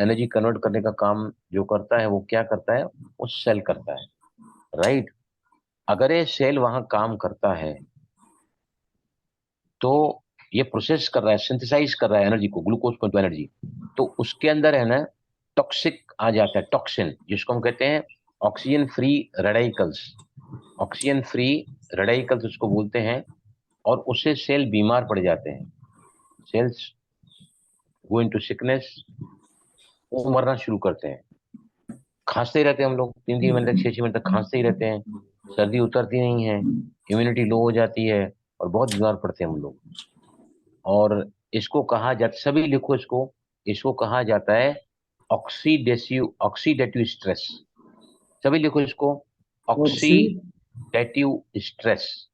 एनर्जी कन्वर्ट करने का काम जो करता है वो क्या करता है? वो सेल करता है। राइट, अगर ये सेल वहां काम करता है तो ये प्रोसेस कर रहा है, सिंथेसाइज कर रहा है एनर्जी को, ग्लूकोज को तो एनर्जी, तो उसके अंदर है ना टॉक्सिक आ जाता है, टॉक्सिन, जिसको हम कहते हैं oxygen free radicals. Oxygen free radicals उसको बोलते हैं, और उससे सेल बीमार पड़ जाते हैं। सेल्स गो इनटू सिकनेस, वो मरना शुरू करते हैं। खांसते ही रहते हैं हम लोग, 3-3 महीने तक, 6-6 महीने तक खांसते ही रहते हैं, सर्दी उतरती नहीं है, इम्यूनिटी लो हो जाती है और बहुत बीमार पड़ते हैं हम लोग। और इसको कहा जाता, सभी लिखो इसको, इसको कहा जाता है ऑक्सीडेटिव स्ट्रेस। सभी लिखो इसको, ऑक्सीडेटिव स्ट्रेस।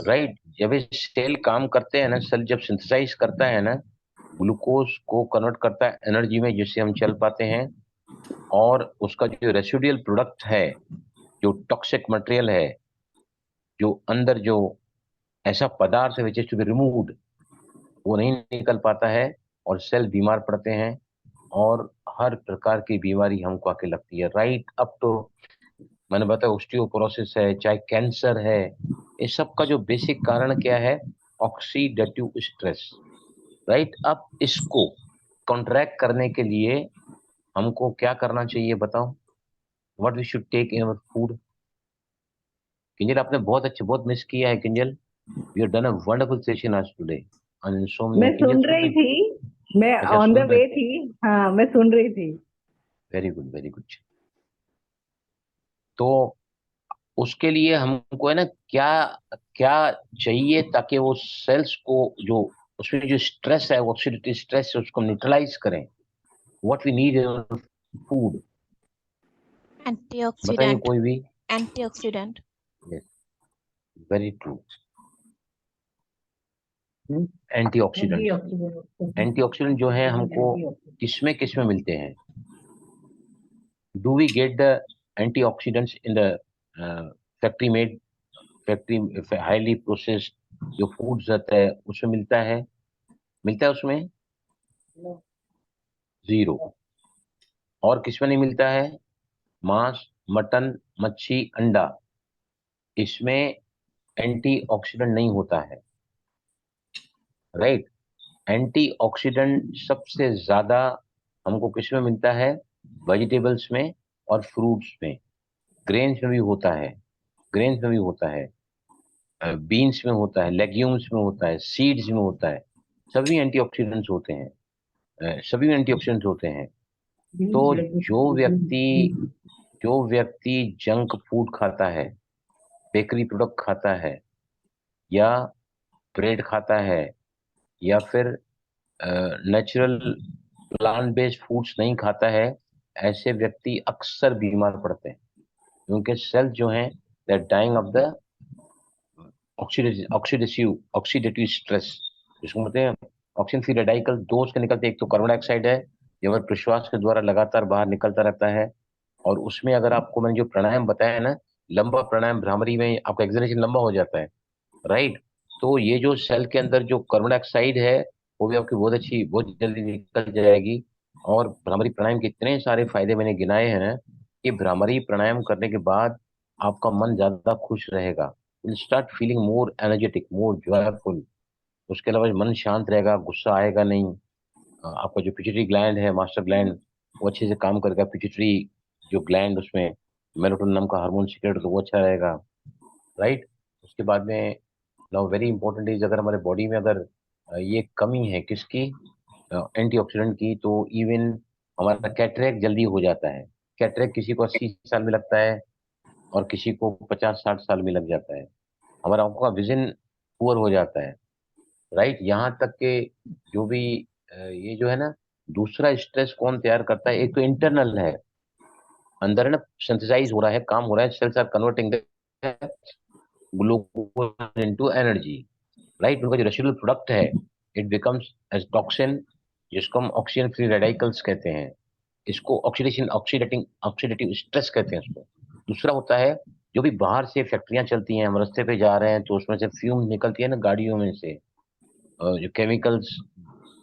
राइट, जब ये सेल काम करते हैं ना, सेल जब सिंथेसाइज करता है ना, ग्लूकोज को कन्वर्ट करता है एनर्जी में, जिससे हम चल पाते हैं। और उसका जो रेसिडुअल प्रोडक्ट है, जो टॉक्सिक मटेरियल है, जो अंदर जो ऐसा पदार्थ है which is to be removed, वो नहीं निकल पाता है और सेल बीमार पड़ते हैं और हर प्रकार की बीमारी हमको आके लगती है। राइट, अब तो मैंने बताया ऑस्टियोपोरोसिस है, चाहे कैंसर है, इस सब का जो बेसिक कारण क्या है? Oxidative stress. राइट, अब इसको कॉन्ट्रैक्ट करने के लिए हमको क्या करना चाहिए बताओ? What we should take in our food? Kinjal, आपने बहुत अच्छे, बहुत मिस किया है Kinjal. You have done a wonderful session आज टुडे ऑन इंसोम्निया। मैं सुन रही थी, मैं अच्छा, ऑन द सुन रहे वे थे। थी। हाँ, मैं सुन रही थी। Very good, very good. तो उसके लिए हमको है ना क्या क्या चाहिए ताकि वो सेल्स को जो उसमें जो स्ट्रेस है, ऑक्सीडेटिव स्ट्रेस है, उसको न्यूट्रलाइज करें. What we need in food. बताइए Antioxidant. कोई भी. Antioxidant. Yes, very true. Hmm, antioxidant. Antioxidant जो है हमको किसमें मिलते हैं? Do we get the antioxidants in the factory made, factory highly processed जो फूड्स रहता है उसमें मिलता है उसमें? जीरो. और किसमें नहीं मिलता है? मांस, मटन, मच्छी, अंडा, इसमें एंटीऑक्सीडेंट नहीं होता है. राइट. एंटीऑक्सीडेंट सबसे ज्यादा हमको किसमें मिलता है? वेजिटेबल्स में और फ्रूट्स में. ग्रेन्स में भी होता है, ग्रेन्स में भी होता है, बीन्स में होता है, लेग्यूम्स में होता है, सीड्स में होता है. सभी एंटीऑक्सीडेंट्स होते हैं, सभी में एंटीऑक्सीडेंट्स होते हैं. तो जो व्यक्ति जंक फूड खाता है, बेकरी प्रोडक्ट खाता है, या ब्रेड खाता है, या फिर नेचुरल प्लांट बेस्ड फूड्स नहीं खाता है, ऐसे व्यक्ति अक्सर बीमार पड़ते हैं. क्योंकि सेल्स जो हैं they are dying of the oxidative stress. जिसको बोलते हैं ऑक्सीजन फ्री रेडिकल. दो उसके निकलते हैं, एक तो कार्बन डाइऑक्साइड है जो हमारे प्रश्वास के द्वारा लगातार बाहर निकलता रहता है. और उसमें अगर आपको मैंने जो प्राणायाम बताया ना, लंबा प्राणायाम, भ्रामरी में आपका एक्सलेशन लंबा हो जाता है. राइट. तो ये जो सेल के अंदर जो कार्बन डाइऑक्साइड है वो भी आपकी बहुत जल्दी निकल जाएगी. और भ्रामरी प्राणायाम के इतने सारे फायदे मैंने गिनाए हैं ना कि भ्रामरी प्राणायाम करने के बाद आपका मन ज्यादा खुश रहेगा. Will start feeling more energetic, more joyful. उसके अलावा मन शांत रहेगा, गुस्सा आएगा नहीं. आपका जो पिट्यूटरी ग्लैंड है, मास्टर ग्लैंड, वो अच्छे से काम करेगा. पिट्यूटरी जो ग्लैंड, उसमें मेलाटोनिन नाम का हार्मोन सीक्रेट, तो वो अच्छा रहेगा. राइट. उसके बाद में नाउ वेरी इंपॉर्टेंट इज, अगर हमारे बॉडी में अगर ये कमी है किसकी, एंटीऑक्सीडेंट की, तो इवन हमारा कैटरेक्ट जल्दी हो जाता है. कैटरेक्ट किसी को 80 साल में लगता है और किसी को 50-60 साल में लग जाता है. हमारा आंखों का विजन पुअर हो जाता है. राइट. यहाँ तक के जो भी ये जो है ना, दूसरा स्ट्रेस कौन तैयार करता है? एक तो इंटरनल है, अंदर है ना, सिंथेसाइज हो रहा है, काम हो रहा है, cells are converting glucose into energy. Right. उनका जो रेसिडुअल प्रोडक्ट है इट बिकम्स एज टॉक्सिन, जिसको हम ऑक्सीजन फ्री रेडिकल्स कहते हैं. इसको ऑक्सीडेटिव स्ट्रेस कहते हैं इसको. दूसरा होता है जो भी बाहर से फैक्ट्रियां चलती हैं, हम रास्ते पे जा रहे हैं तो उसमें से फ्यूम निकलती है ना गाड़ियों में से, जो केमिकल्स,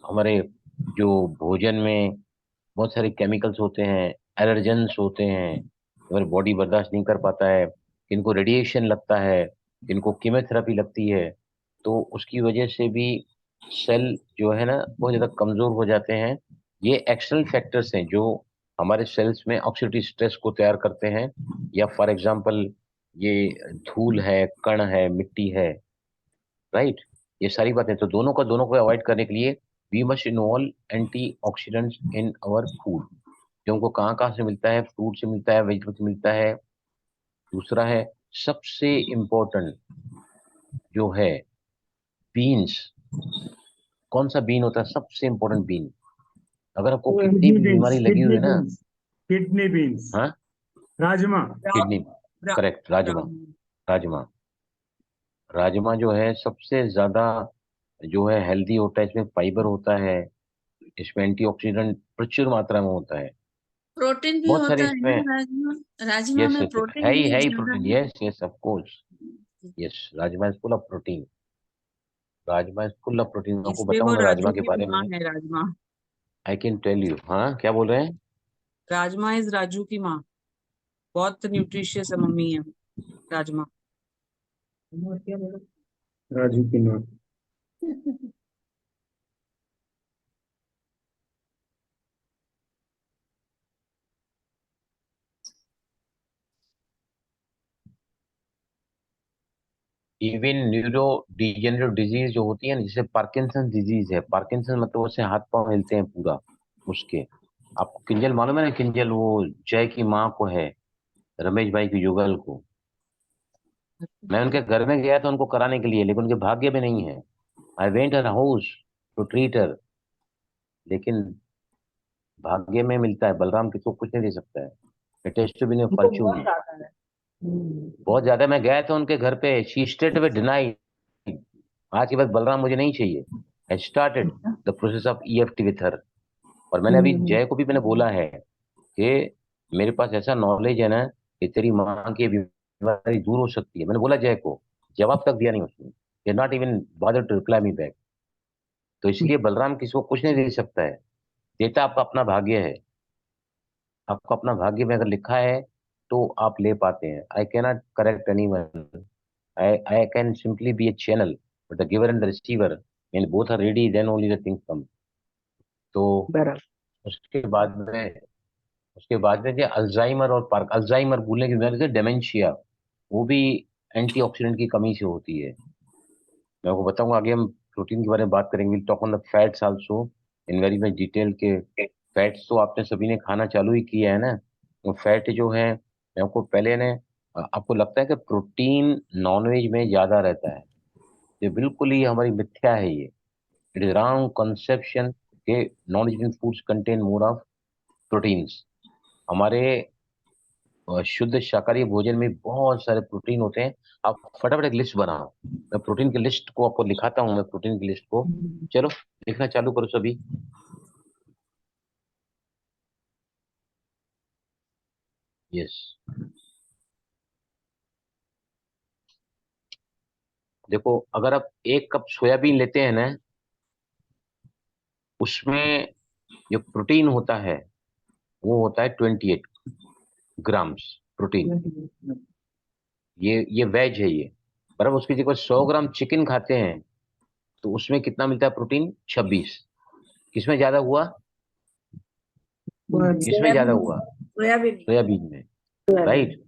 हमारे जो भोजन में बहुत सारे केमिकल्स होते हैं, एलर्जेंस होते हैं, हमारी बॉडी बर्दाश्त नहीं कर पाता है. इनको रेडिएशन लगता है, इनको कीमोथेरेपी लगती है. तो उसकी वजह से भी सेल जो है ना बहुत ज़्यादा कमज़ोर हो जाते हैं. ये एक्सटर्नल फैक्टर्स हैं जो हमारे सेल्स में ऑक्सीडेटिव स्ट्रेस को तैयार करते हैं. या फॉर एग्जांपल ये धूल है, कण है, मिट्टी है. राइट. ये सारी बातें, तो दोनों को अवॉइड करने के लिए we must involve antioxidants in our food. जो हमको कहाँ कहाँ से मिलता है? फ्रूट से मिलता है, वेजिटेबल से मिलता है. दूसरा है सबसे इम्पोर्टेंट जो है बीन्स. कौन सा बीन होता है सबसे इम्पोर्टेंट बीन? अगर आपको कितनी भी बीमारी लगी हुई है ना, किडनी बीन्स, हाँ, राजमा. Kidney, correct, rajma. राजमा, राजमा जो है सबसे ज्यादा जो है हेल्दी होता है. इसमें फाइबर होता है, इसमें एंटीऑक्सीडेंट प्रचुर मात्रा में होता है. प्रोटीन भी बहुत सारे होता है ना इसमें. राजमा. राजमा यस में यस, प्रोटीन है ही भी ज्यादा प्रोटीन. है. Yes yes, of course. Yes, rajma is full of protein. Rajma is full of protein. मैं आपको इसलिए वो बताऊंगा राजमा राजू के की बारे माँ में. है rajma. I can tell you. हाँ, क्या बोल रहे हैं? राजमा इज राजू की माँ. बहुत न्यूट्रिशियस है मम्मी है राजमा. राजू की माँ. इवन न्यूरो डिजेनरेटिव डिजीज जो होती है ना, जैसे पार्किंसन डिजीज है. पार्किंसन मतलब उससे हाथ पांव हिलते हैं पूरा उसके. आपको किंजल मालूम है ना? किंजल वो जय की माँ को है, रमेश भाई की युगल को. मैं उनके घर में गया था उनको कराने के लिए, लेकिन उनके भाग्य में नहीं है। I went her house to treat her, लेकिन भाग्य में मिलता है, बलराम किसी को कुछ नहीं दे सकता है। It has to be in उनको बहुत फॉर्च्यून। ज्यादा है। बहुत ज्यादा। मैं गया था उनके घर पे, शी स्ट्रेट अवे डिनाइड, आज के बाद बलराम मुझे नहीं चाहिए। I started the process of EFT with her. और मैंने अभी जय को भी मैंने बोला है कि मेरे पास ऐसा नॉलेज है ना कि तेरी माँ की बीमारी दूर हो सकती है। मैंने बोला जय को, जवाब तक दिया नहीं उसने, not even bother to reply me back. तो इसलिए बलराम किसी को कुछ नहीं दे सकता है, देता आपका अपना भाग्य है। आपको अपना भाग्य में अगर लिखा है तो आप ले पाते हैं। I cannot correct anyone, I can simply be a channel, but the giver and the receiver, when both are ready, then only the things come. तो बराबर। उसके बाद में जो अल्जाइमर और अल्जाइमर भूलने की बीमारी, डेमेंशिया, वो भी एंटीऑक्सीडेंट की कमी से होती है। मैं आपको बताऊंगा, आगे हम प्रोटीन के बारे में बात करेंगे। Talk on the fats also in very much detail के। फैट्स तो आपने सभी ने खाना चालू ही किया है ना। वो फैट जो है, मैं आपको पहले ने आपको लगता है कि प्रोटीन नॉनवेज में ज्यादा रहता है, ये बिल्कुल ही हमारी मिथ्या है। ये इट इज रॉन्ग कंसेप्शन के non vegetarian foods contain more of proteins. हमारे शुद्ध शाकाहारी भोजन में बहुत सारे प्रोटीन होते हैं। आप फटाफट एक लिस्ट बनाओ, मैं प्रोटीन की लिस्ट को आपको लिखाता हूँ, मैं प्रोटीन की लिस्ट को। चलो लिखना चालू करो सभी। यस, देखो, अगर आप 1 कप सोयाबीन लेते हैं ना, उसमें जो प्रोटीन होता है वो होता है 28 ग्राम्स प्रोटीन। ये वेज है ये। पर अब उसकी जगह 100 ग्राम चिकन खाते हैं तो उसमें कितना मिलता है प्रोटीन? 26। किसमें ज्यादा हुआ? किसमें ज्यादा हुआ? सोयाबीन। सोयाबीन में, राइट।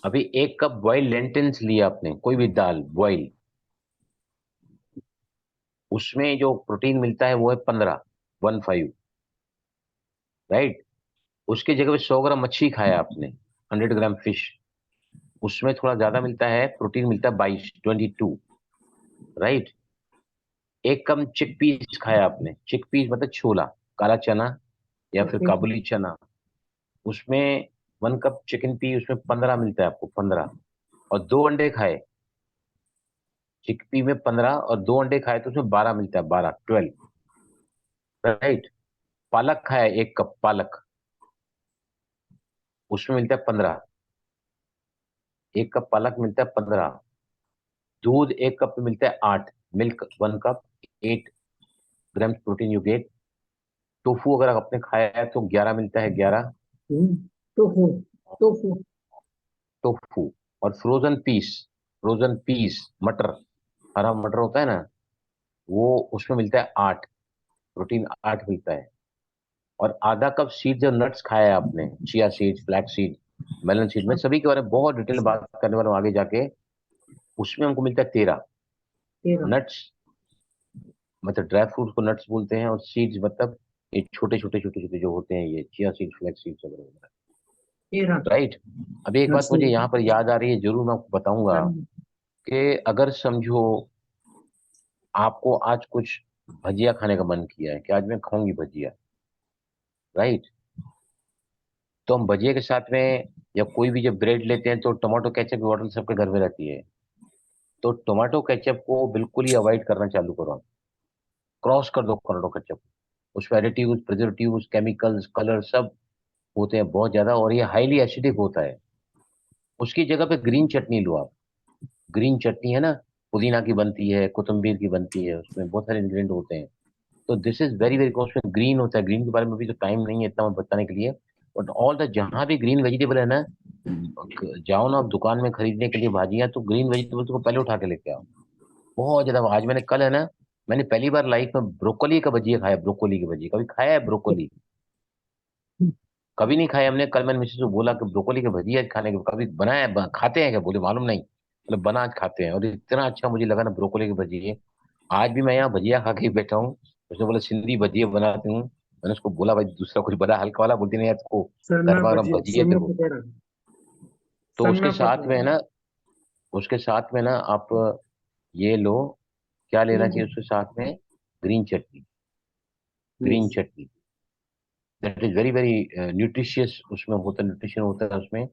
अभी 1 कप बॉइल लेंटिल्स लिया आपने, कोई भी दाल बॉइल, उसमें जो प्रोटीन मिलता है वो है 15, राइट। उसकी जगह पे 100 ग्राम मच्छी खाया आपने, 100 ग्राम फिश, उसमें थोड़ा ज्यादा मिलता है प्रोटीन, मिलता है 22, राइट। 1 कप चिक पीस खाया आपने, चिक पीस मतलब छोला, काला चना या फिर काबुली चना, उसमें 1 कप चिकन पी, उसमें 15 मिलता है आपको, 15। और 2 अंडे खाए, चिकपी में 15 और 2 अंडे खाए तो उसमें 12 मिलता है, 12, राइट। पालक खाया 1 कप पालक, उसमें मिलता है 15, 1 कप पालक मिलता है 15। दूध 1 कप में मिलता है 8, milk 1 cup, 8 gram protein you get. Tofu अगर आपने खाया है तो 11 मिलता है, 11 टोफू। टोफू। टोफू। और फ्रोजन पीस, मटर, हरा मटर होता है ना, वो उसमें मिलता है 8, प्रोटीन 8 मिलता है। और आधा कप सीड्स और नट्स खाया है आपने, chia seeds, flax seed, melon seed, मैं सभी के बारे में बहुत डिटेल में बात करने वाला हूँ आगे जाके। उसमें हमको मिलता है 13 नट्स, मतलब ड्राई फ्रूट को नट्स बोलते हैं, और सीड्स मतलब ये छोटे छोटे जो होते हैं, ये चिया सीड्स, फ्लैक्स सीड्स वगैरह, राइट। अभी एक बात मुझे यहाँ पर याद आ रही है, जरूर मैं आपको बताऊंगा कि अगर समझो आपको आज कुछ भजिया खाने का मन किया है कि आज मैं खाऊंगी भजिया, राइट। तो हम भजिया के साथ में या कोई भी जब ब्रेड लेते हैं तो टमाटो केचप की बॉटल सबके घर में रहती है। तो टोमेटो केचप को बिल्कुल ही अवॉइड करना चालू करो, क्रॉस कर दो टोमेटो केचप। उसमें एडिटिव्स, प्रिजर्वेटिव्स, केमिकल्स, कलर सब होते हैं बहुत ज्यादा, और ये हाईली एसिडिक होता है। उसकी जगह पे ग्रीन चटनी लो आप। ग्रीन चटनी है ना, पुदीना की बनती है, कोतंबीर की बनती है, उसमें बहुत सारे इंग्रेडिएंट होते हैं। तो दिस इज वेरी वेरी, उसमें ग्रीन होता है। ग्रीन के बारे में अभी तो टाइम नहीं है इतना बताने के लिए, बट ऑल द जहां भी ग्रीन वेजिटेबल है ना, जाओ ना आप दुकान में खरीदने के लिए भाजियां, तो ग्रीन वेजिटेबल्स को पहले उठा के लेके आओ। बहुत ज्यादा। आज मैंने, कल है ना, मैंने पहली बार लाइफ में ब्रोकोली का भजिया खाया। ब्रोकोली की भजिया कभी खाया है? ब्रोकोली कभी नहीं खाया हमने। कल मैंने मिसेस को बोला कि ब्रोकोली के भजिया खाने के, कभी बनाया है, खाते हैं क्या? बोले मालूम नहीं, मतलब बना, आज खाते हैं। और इतना अच्छा मुझे लगा ना ब्रोकोली के भजिए। आज भी मैं यहाँ भजिया खा के ही बैठा हूँ। उसने बोला सिंधी भजिया बनाती हूँ। मैंने उसको बोला भाई दूसरा कुछ बना हल्का वाला, बोलती नहीं यार इसको सन्ना गर्मा गर्म भजिया, भजिया सन्ना तेरे को। पकौड़ा, तो उसके सन्ना साथ में है पकौड़ा। ना, उसके साथ में ना आप ये लो, क्या लेना चाहिए उसके साथ में? Green chutney, green chutney, that is very very nutritious, उसमें होता है, न्यूट्रिशन होता है उसमें,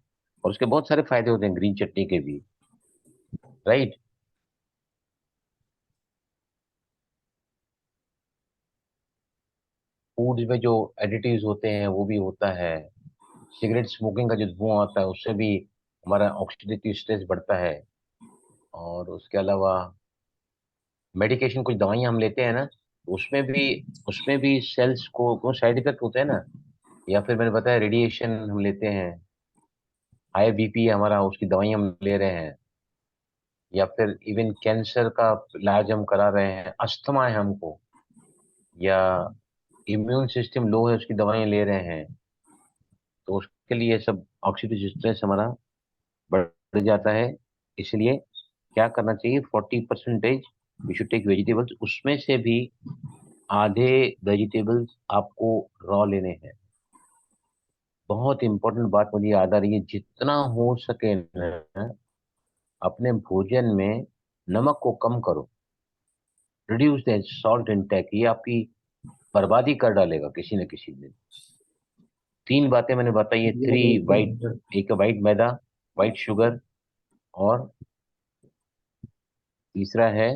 और उसके बहुत सारे फायदे होते हैं ग्रीन चटनी के भी, राइट। फूड्स में जो एडिटिव्स होते हैं वो भी होता है, सिगरेट स्मोकिंग का जो धुआं आता है उससे भी हमारा ऑक्सीडेटिव स्ट्रेस बढ़ता है, और उसके अलावा मेडिकेशन, कुछ दवाइयां हम लेते हैं ना, उसमें भी सेल्स को साइड इफेक्ट होते हैं ना, या फिर मैंने बताया रेडिएशन हम लेते हैं, हाई बीपी है हमारा, उसकी दवाई हम ले रहे हैं, या फिर इवन कैंसर का इलाज हम करा रहे हैं, अस्थमा है हमको, या इम्यून सिस्टम लो है उसकी दवाएं ले रहे हैं, तो उसके लिए सब ऑक्सीडेटिव स्ट्रेस हमारा बढ़ जाता है। इसलिए क्या करना चाहिए, 40% वी शुड टेक वेजिटेबल्स, उसमें से भी आधे वेजिटेबल्स आपको रॉ लेने हैं। बहुत इंपॉर्टेंट बात मुझे याद आ रही है, जितना हो सके ना अपने भोजन में नमक को कम करो, रिड्यूस द सॉल्ट इंटेक, ये आपकी बर्बादी कर डालेगा किसी न किसी दिन। 3 बातें मैंने बताई है, 3 वाइट, एक वाइट मैदा, वाइट शुगर, और तीसरा है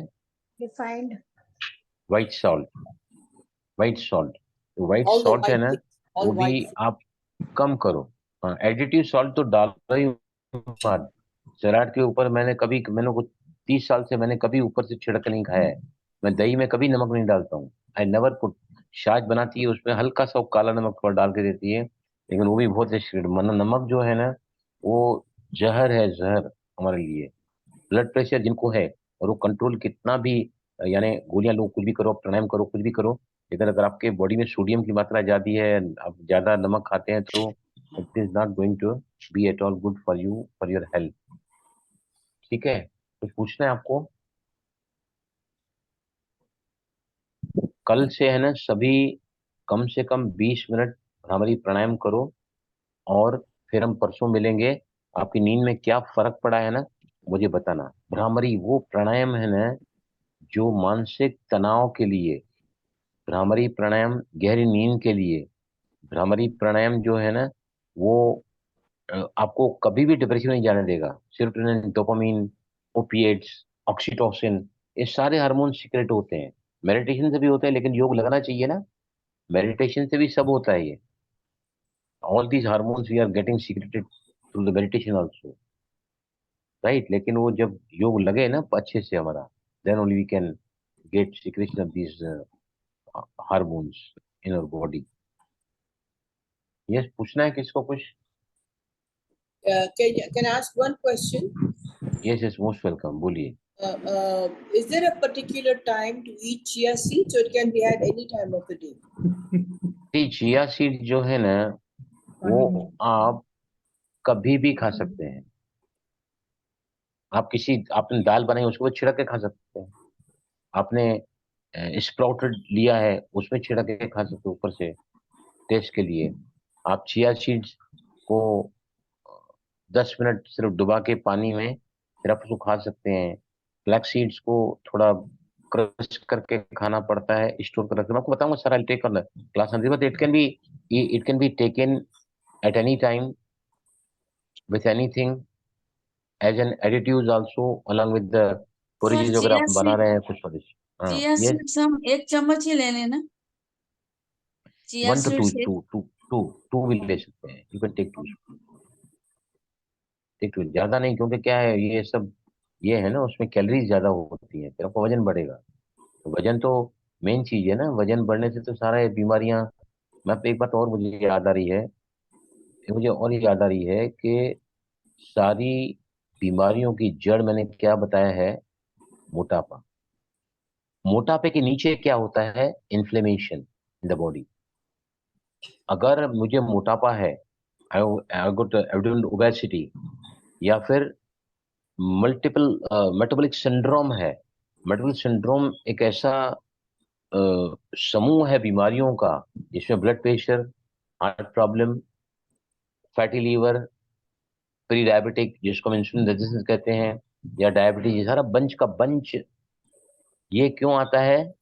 refined white salt, white salt. तो वाइट All the सॉल्ट है white ना, things, all वो भी white things. आप कम करो। हाँ, एडिटिव सॉल्ट तो डालो ही मत। सलाद के ऊपर मैंने कुछ 30 साल से मैंने कभी ऊपर से छिड़क नहीं खाया है। मैं दही में कभी नमक नहीं डालता हूँ, आई नेवर पुट। शाज बनाती है उसमें हल्का सा वो काला नमक थोड़ा डाल के देती है, लेकिन वो भी बहुत नमक जो है ना, वो जहर है, जहर हमारे लिए। ब्लड प्रेशर जिनको है, और वो कंट्रोल कितना भी, यानी गोलियां लो, कुछ भी करो, प्राणायाम करो, कुछ भी करो, लेकिन अगर आपके बॉडी में सोडियम की मात्रा ज्यादा है, आप ज्यादा नमक खाते हैं, तो it is not going to be at all good for you, for your health. ठीक है, कुछ पूछना है आपको? कल से है ना सभी कम से कम 20 मिनट हमारी प्राणायाम करो, और फिर हम परसों मिलेंगे। आपकी नींद में क्या फर्क पड़ा है ना, मुझे बताना। भ्रामरी वो प्राणायाम है ना जो मानसिक तनाव के लिए, भ्रामरी प्राणायाम गहरी नींद के लिए, भ्रामरी प्राणायाम जो है ना वो आपको कभी भी डिप्रेशन नहीं जाने देगा। सेरोटोनिन, डोपामिन, ओपिएट्स, ऑक्सीटोसिन, ये सारे हार्मोन सीक्रेट होते हैं। मेडिटेशन से भी होता है, लेकिन योग लगना चाहिए ना, मेडिटेशन से भी सब होता है ये। All these hormones we are getting secreted through the meditation also, right. लेकिन वो जब योग लगे ना अच्छे से हमारा, then only we can get secretion of these hormones in our body. Yes, पूछना है किसको कुछ? Can I ask one question? Yes yes, most welcome, बोलिए। Is there a particular time to eat chia seeds, or it can be had any time of the day? Chia seed जो है ना वो आप कभी भी खा सकते हैं। आपने दाल बनाई उसको छिड़क के खा सकते हैं। आपने स्प्राउटेड लिया है उसमें छिड़क के खा सकते हैं ऊपर से, टेस्ट के लिए। आप चिया सीड्स को 10 मिनट सिर्फ डुबा के पानी में, फिर आप उसको खा सकते हैं। फ्लैक्स सीड्स को थोड़ा क्रश करके खाना पड़ता है, स्टोर कर रखना। मैं आपको बताऊंगा sir, I take on class, but it can be taken at any time with anything as an additives also, along with the sir porridge अगर आप बना रहे हैं कुछ porridge। हाँ, चिया yes, सीड्स हम 1 चम्मच ही ले लेना। चिया 1 to 2 सीड्स 2 भी ले सकते हैं। You can take 2, ज्यादा नहीं, क्योंकि क्या है ये सब, ये है ना उसमें कैलोरीज ज्यादा होती है, फिर आपका वजन बढ़ेगा। तो वजन तो मेन चीज है ना, वजन बढ़ने से तो सारा ये बीमारियां। मैं एक बात और मुझे याद आ रही है, कि सारी बीमारियों की जड़ मैंने क्या बताया है, मोटापा। मोटापे के नीचे क्या होता है, इन्फ्लेमेशन इन द बॉडी। अगर मुझे मोटापा है, आई गॉट एब्डोमिनल ओबेसिटी, या फिर मल्टीपल मेटाबॉलिक सिंड्रोम है। मेटाबॉलिक सिंड्रोम एक ऐसा समूह है बीमारियों का जिसमें blood pressure, heart problem, fatty liver, pre diabetic जिसको हम इंसुलिन रेजिस्टेंस कहते हैं, या डायबिटीज, सारा बंच का बंच। ये क्यों आता है?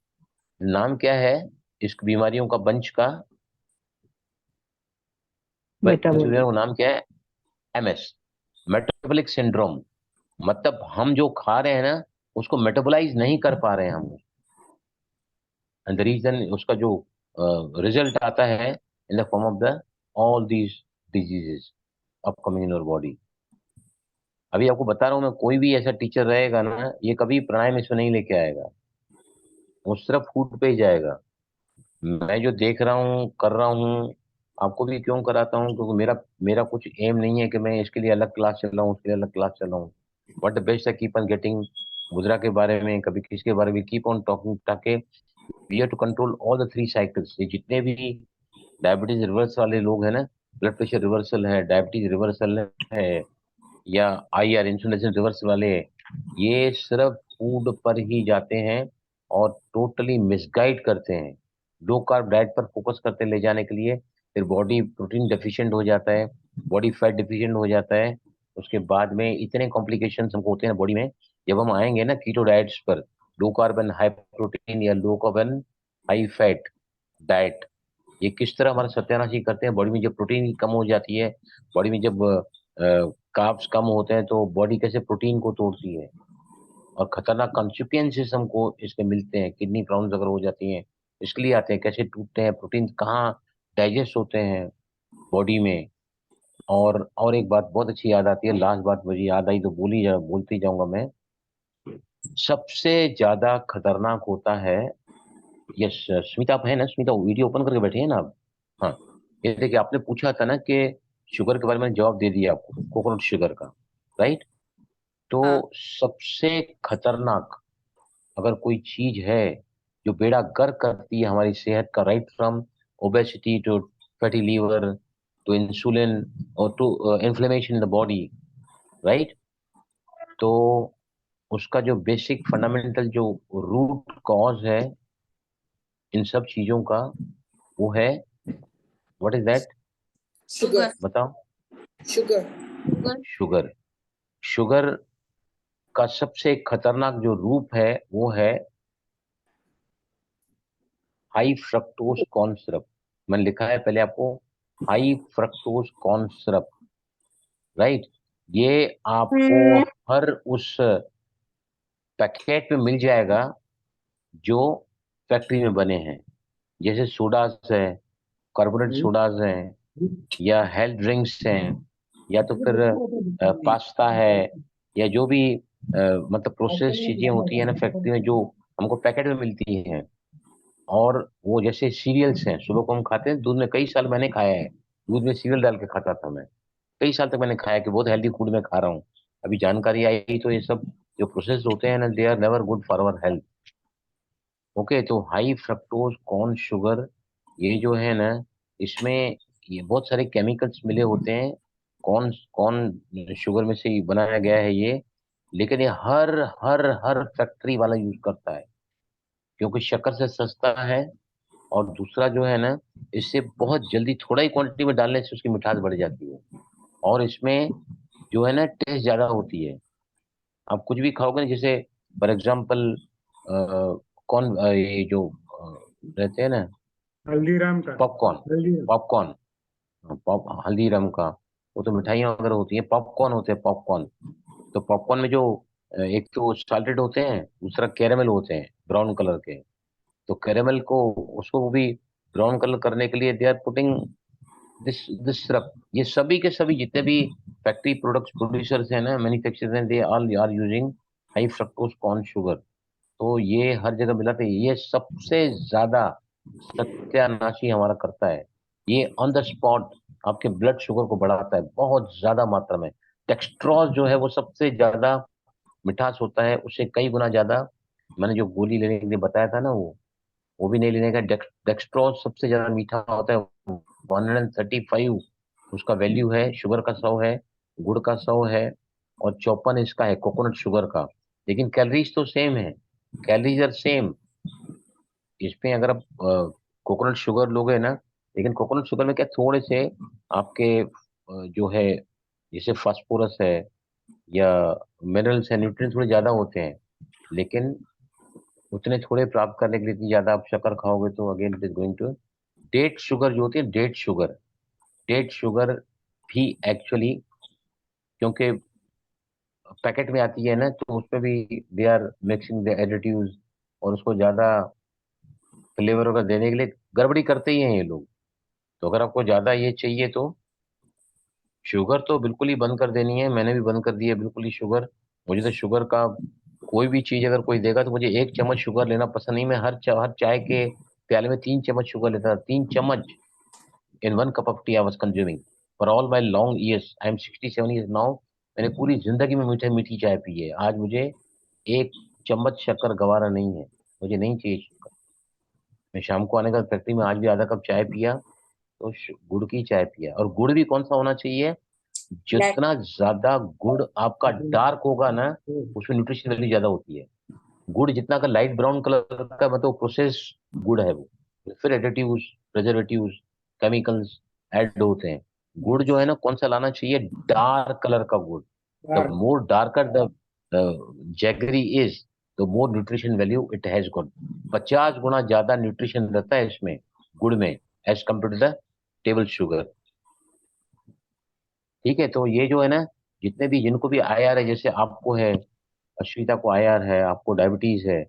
नाम क्या है इस बीमारियों का बंच का? मेटाबॉलिक। का नाम क्या है? MS, metabolic syndrome. मतलब हम जो खा रहे हैं ना उसको मेटाबोलाइज नहीं कर पा रहे हैं हम। एंड द रीजन, उसका जो रिजल्ट आता है in the form of the all these diseases upcoming in your body. अभी आपको बता रहा हूँ मैं, कोई भी ऐसा टीचर रहेगा ना, ये कभी प्राणायाम इसमें नहीं लेके आएगा, वो सिर्फ फूड पे ही जाएगा। मैं जो देख रहा हूँ, कर रहा हूँ, आपको भी क्यों कराता हूँ? क्योंकि मेरा मेरा कुछ एम नहीं है कि मैं इसके लिए अलग क्लास चल रहा हूँ, उसके लिए अलग क्लास चल रहा हूँ। But the best I keep on getting mudra के बारे में, कभी किसके बारे में, कीप ऑन टॉकिंग, ताकि we have to control all the 3 cycles. ये जितने भी डायबिटीज रिवर्स वाले लोग हैं ना, ब्लड प्रेशर रिवर्सल है, डायबिटीज रिवर्सल है, या IR इंसुलिन रिवर्स वाले, ये सिर्फ फूड पर ही जाते हैं और टोटली मिसगाइड करते हैं। लो कार्ब डाइट पर फोकस करते ले जाने के लिए, फिर बॉडी प्रोटीन डेफिशिएंट हो जाता है, बॉडी फैट डेफिशिएंट हो जाता है। उसके बाद में इतने कॉम्प्लिकेशन हमको होते हैं बॉडी में। जब हम आएंगे ना कीटो डाइट्स पर, लो कार्बन हाई प्रोटीन या low carbon high fat diet, ये किस तरह हमारा सत्यानाश करते हैं। बॉडी में जब प्रोटीन कम हो जाती है, बॉडी में जब कार्ब्स कम होते हैं, तो बॉडी कैसे प्रोटीन को तोड़ती है, और खतरनाक कॉन्सिक्वेंसेस हमको इसके मिलते हैं। किडनी प्रॉब्लम्स अगर हो जाती हैं, इसके लिए आते हैं, कैसे टूटते हैं प्रोटीन, कहाँ डाइजेस्ट होते हैं बॉडी में। और एक बात बहुत अच्छी याद आती है, लास्ट बात मुझे याद आई तो बोलती जाऊंगा मैं। सबसे ज्यादा खतरनाक होता है, यस स्मिता, आप है ना? स्मिता वीडियो ओपन करके बैठी है ना आप? हाँ, ये देखिए, आपने पूछा था ना कि शुगर के बारे में, जवाब दे दिया आपको, कोकोनट शुगर का, राइट? तो हाँ। सबसे खतरनाक अगर कोई चीज है जो बेड़ा गर्क करती है हमारी सेहत का, right from obesity to fatty liver to insulin और to inflammation in the body, right? तो उसका जो बेसिक फंडामेंटल जो रूट कॉज है इन सब चीजों का, वो है, व्हाट इज दैट? Sugar. बताओ। Sugar. शुगर। शुगर का सबसे खतरनाक जो रूप है वो है हाई फ्रक्टोज कॉर्न सिरप। मैंने लिखा है पहले आपको, high fructose corn syrup, right? ये आपको हर उस पैकेट में मिल जाएगा जो फैक्ट्री में बने हैं, जैसे सोडास है, कार्बोनेट सोडास हैं, या हेल्थ ड्रिंक्स हैं, या तो फिर पास्ता है, या जो भी मतलब प्रोसेस चीजें होती है ना फैक्ट्री में, जो हमको पैकेट में मिलती हैं। और वो जैसे सीरियल्स हैं, सुबह को हम खाते हैं दूध में, कई साल मैंने खाया है, दूध में सीरियल डाल के खाता था मैं, कई साल तक मैंने खाया कि बहुत हेल्दी फूड में खा रहा हूँ। अभी जानकारी आई तो ये सब जो प्रोसेस होते हैं ना, they are never good for our health. Okay, तो हाई फ्रक्टोज कॉर्न शुगर, ये जो है ना, इसमें ये बहुत सारे केमिकल्स मिले होते हैं। कौन कौन शुगर में से ही बनाया गया है ये, लेकिन ये हर हर हर फैक्ट्री वाला यूज करता है, क्योंकि शक्कर से सस्ता है। और दूसरा जो है ना, इससे बहुत जल्दी थोड़ा ही क्वांटिटी में डालने से उसकी मिठास बढ़ जाती है, और इसमें जो है ना टेस्ट ज्यादा होती है। आप कुछ भी खाओगे ना, जैसे फॉर एग्जाम्पल कौन ये जो रहते हैं ना, हल्दीराम का, पॉपकॉर्न, हल्दीराम। पॉपकॉर्न, हल्दीराम का, वो तो मिठाइयाँ वगैरह होती हैं, पॉपकॉर्न होते हैं, पॉपकॉर्न। तो पॉपकॉर्न में जो एक तो सॉल्टेड होते हैं, दूसरा कैरेमल होते हैं ब्राउन कलर के। तो कैरेमल को, उसको वो भी ब्राउन कलर करने के लिए they are putting this this syrup. ये सभी के सभी जितने भी फैक्ट्री प्रोडक्ट्स प्रोड्यूसर्स हैं ना, मैन्युफैक्चरर्स हैं, they all are using high fructose corn sugar. तो ये हर जगह मिलाते हैं, ये सबसे ज्यादा सत्यानाशी हमारा करता है। ये ऑन द स्पॉट आपके ब्लड शुगर को बढ़ाता है बहुत ज्यादा मात्रा में। डेक्स्ट्रोज जो है वो सबसे ज्यादा मिठास होता है, उससे कई गुना ज्यादा। मैंने जो गोली लेने के लिए बताया था ना, वो भी नहीं लेने का। डेक्स्ट्रोज सबसे ज्यादा मीठा होता है, 135 उसका वैल्यू है। शुगर का 100 है, गुड़ का 100 है, और 54 इसका है कोकोनट शुगर का। लेकिन कैलोरीज तो सेम है, कैलोरीज आर सेम। इसमें अगर आप कोकोनट शुगर लोगे ना, लेकिन कोकोनट शुगर में क्या, थोड़े से आपके जो है, जैसे फास्फोरस है, या मिनरल्स एंड न्यूट्रिएंट्स थोड़े ज्यादा होते हैं, लेकिन उतने थोड़े प्राप्त करने के लिए इतनी ज्यादा आप शक्कर खाओगे तो again it is going to date sugar जो होती है, डेट शुगर भी एक्चुअली, क्योंकि पैकेट में आती है ना, तो उसमें भी they are mixing the additives और उसको ज्यादा फ्लेवर वगैरह देने के लिए गड़बड़ी करते ही हैं ये लोग। तो अगर आपको ज्यादा ये चाहिए तो शुगर तो बिल्कुल ही बंद कर देनी है। मैंने भी बंद कर दी है बिल्कुल ही शुगर। मुझे तो शुगर का कोई भी चीज अगर कोई देगा तो मुझे 1 चम्मच शुगर लेना पसंद नहीं। मैं हर चाय के प्याले में 3 चम्मच शुगर लेता था। 3 चम्मच in 1 cup of tea I was consuming for all my long years. I am 67 years now. मैंने पूरी जिंदगी में मीठी चाय पी है। आज मुझे 1 चम्मच शक्कर गवारा नहीं है, मुझे नहीं चाहिए शक्कर। मैं शाम को आने का फैक्ट्री में आज भी आधा कप चाय पिया तो गुड़ की चाय पिया। और गुड़ भी कौन सा होना चाहिए, जितना ज्यादा गुड़ आपका डार्क होगा ना उसमें न्यूट्रिशन वैल्यू ज्यादा होती है। गुड़ जितना का लाइट ब्राउन कलर का मतलब प्रोसेस गुड़ है वो, फिर एडिटिव्स, प्रिजर्वेटिव्स, केमिकल्स ऐड होते हैं। गुड़ जो है ना कौन सा लाना चाहिए, डार्क कलर का गुड़। The more darker the jaggery is the more nutrition value it has got. 50 गुना ज्यादा न्यूट्रिशन रहता है इसमें गुड़ में as compare to the table sugar. ठीक है, तो ये जो है ना जितने भी जिनको भी आईआर है, जैसे आपको है, अश्विता को आईआर है, आपको डायबिटीज है,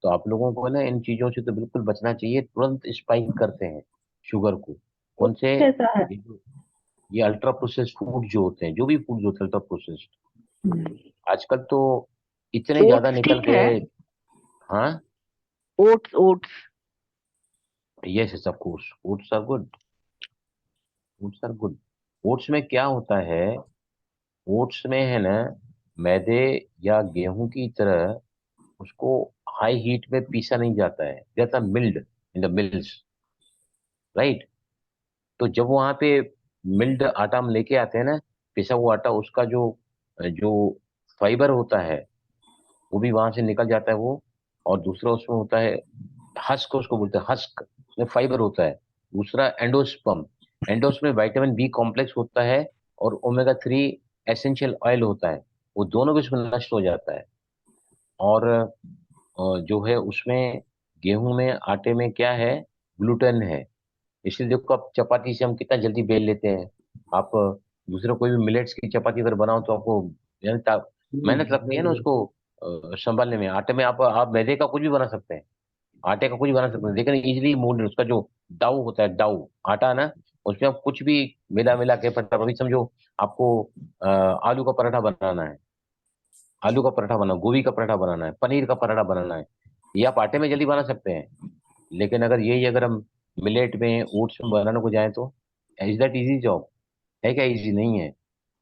तो आप लोगों को ना इन चीजों से तो बिल्कुल बचना चाहिए। तुरंत स्पाइक करते हैं शुगर को। कौन से, कैसा है? ये अल्ट्रा प्रोसेस्ड फूड जो होते हैं, जो भी फूड होते हैं अल्ट्रा प्रोसेस्ड, आजकल तो इतने ज्यादा ओट्स निकल ठीक है। गए। हाँ, oats oats yes of course, oats are good, oats are good. Oats में क्या होता है, ओट्स में है ना मैदे या गेहूं की तरह उसको हाई हीट में पीसा नहीं जाता है, जाता milled in the mills, right. तो जब वहां पे मिल्ड आटा हम लेके आते हैं ना, पिसा हुआ आटा, उसका जो जो फाइबर होता है वो भी वहां से निकल जाता है वो। और दूसरा उसमें होता है हस्क, उसको बोलते हैं हस्क, में फाइबर होता है। दूसरा एंडोस्पर्म, एंडोस्पर्म में विटामिन बी कॉम्प्लेक्स होता है और ओमेगा 3 एसेंशियल ऑयल होता है। वो दोनों भी उसमें नष्ट हो जाता है। और जो है उसमें गेहूं में, आटे में क्या है, ग्लूटेन है। इसलिए देखो आप चपाती से हम कितना जल्दी बेल लेते हैं। आप दूसरे कोई भी मिलेट्स की चपाती अगर बनाओ तो आपको यानी मेहनत लगती है ना उसको संभालने में। आटे में आप मैदे का कुछ भी बना सकते हैं, आटे का कुछ भी बना सकते हैं, लेकिन इजीली मोल्ड, उसका जो डाउ होता है, डाउ आटा ना, उसमें आप कुछ भी मिला मिला के पराठा, अभी समझो आपको आलू का पराठा बनाना है, आलू का पराठा बनाना, गोभी का पराठा बनाना है, पनीर का पराठा बनाना है, ये आप आटे में जल्दी बना सकते हैं। लेकिन अगर यही अगर हम मिलेट में, ओट्स में बनाने को जाएं तो इज दैट इजी जॉब है क्या? इजी नहीं है,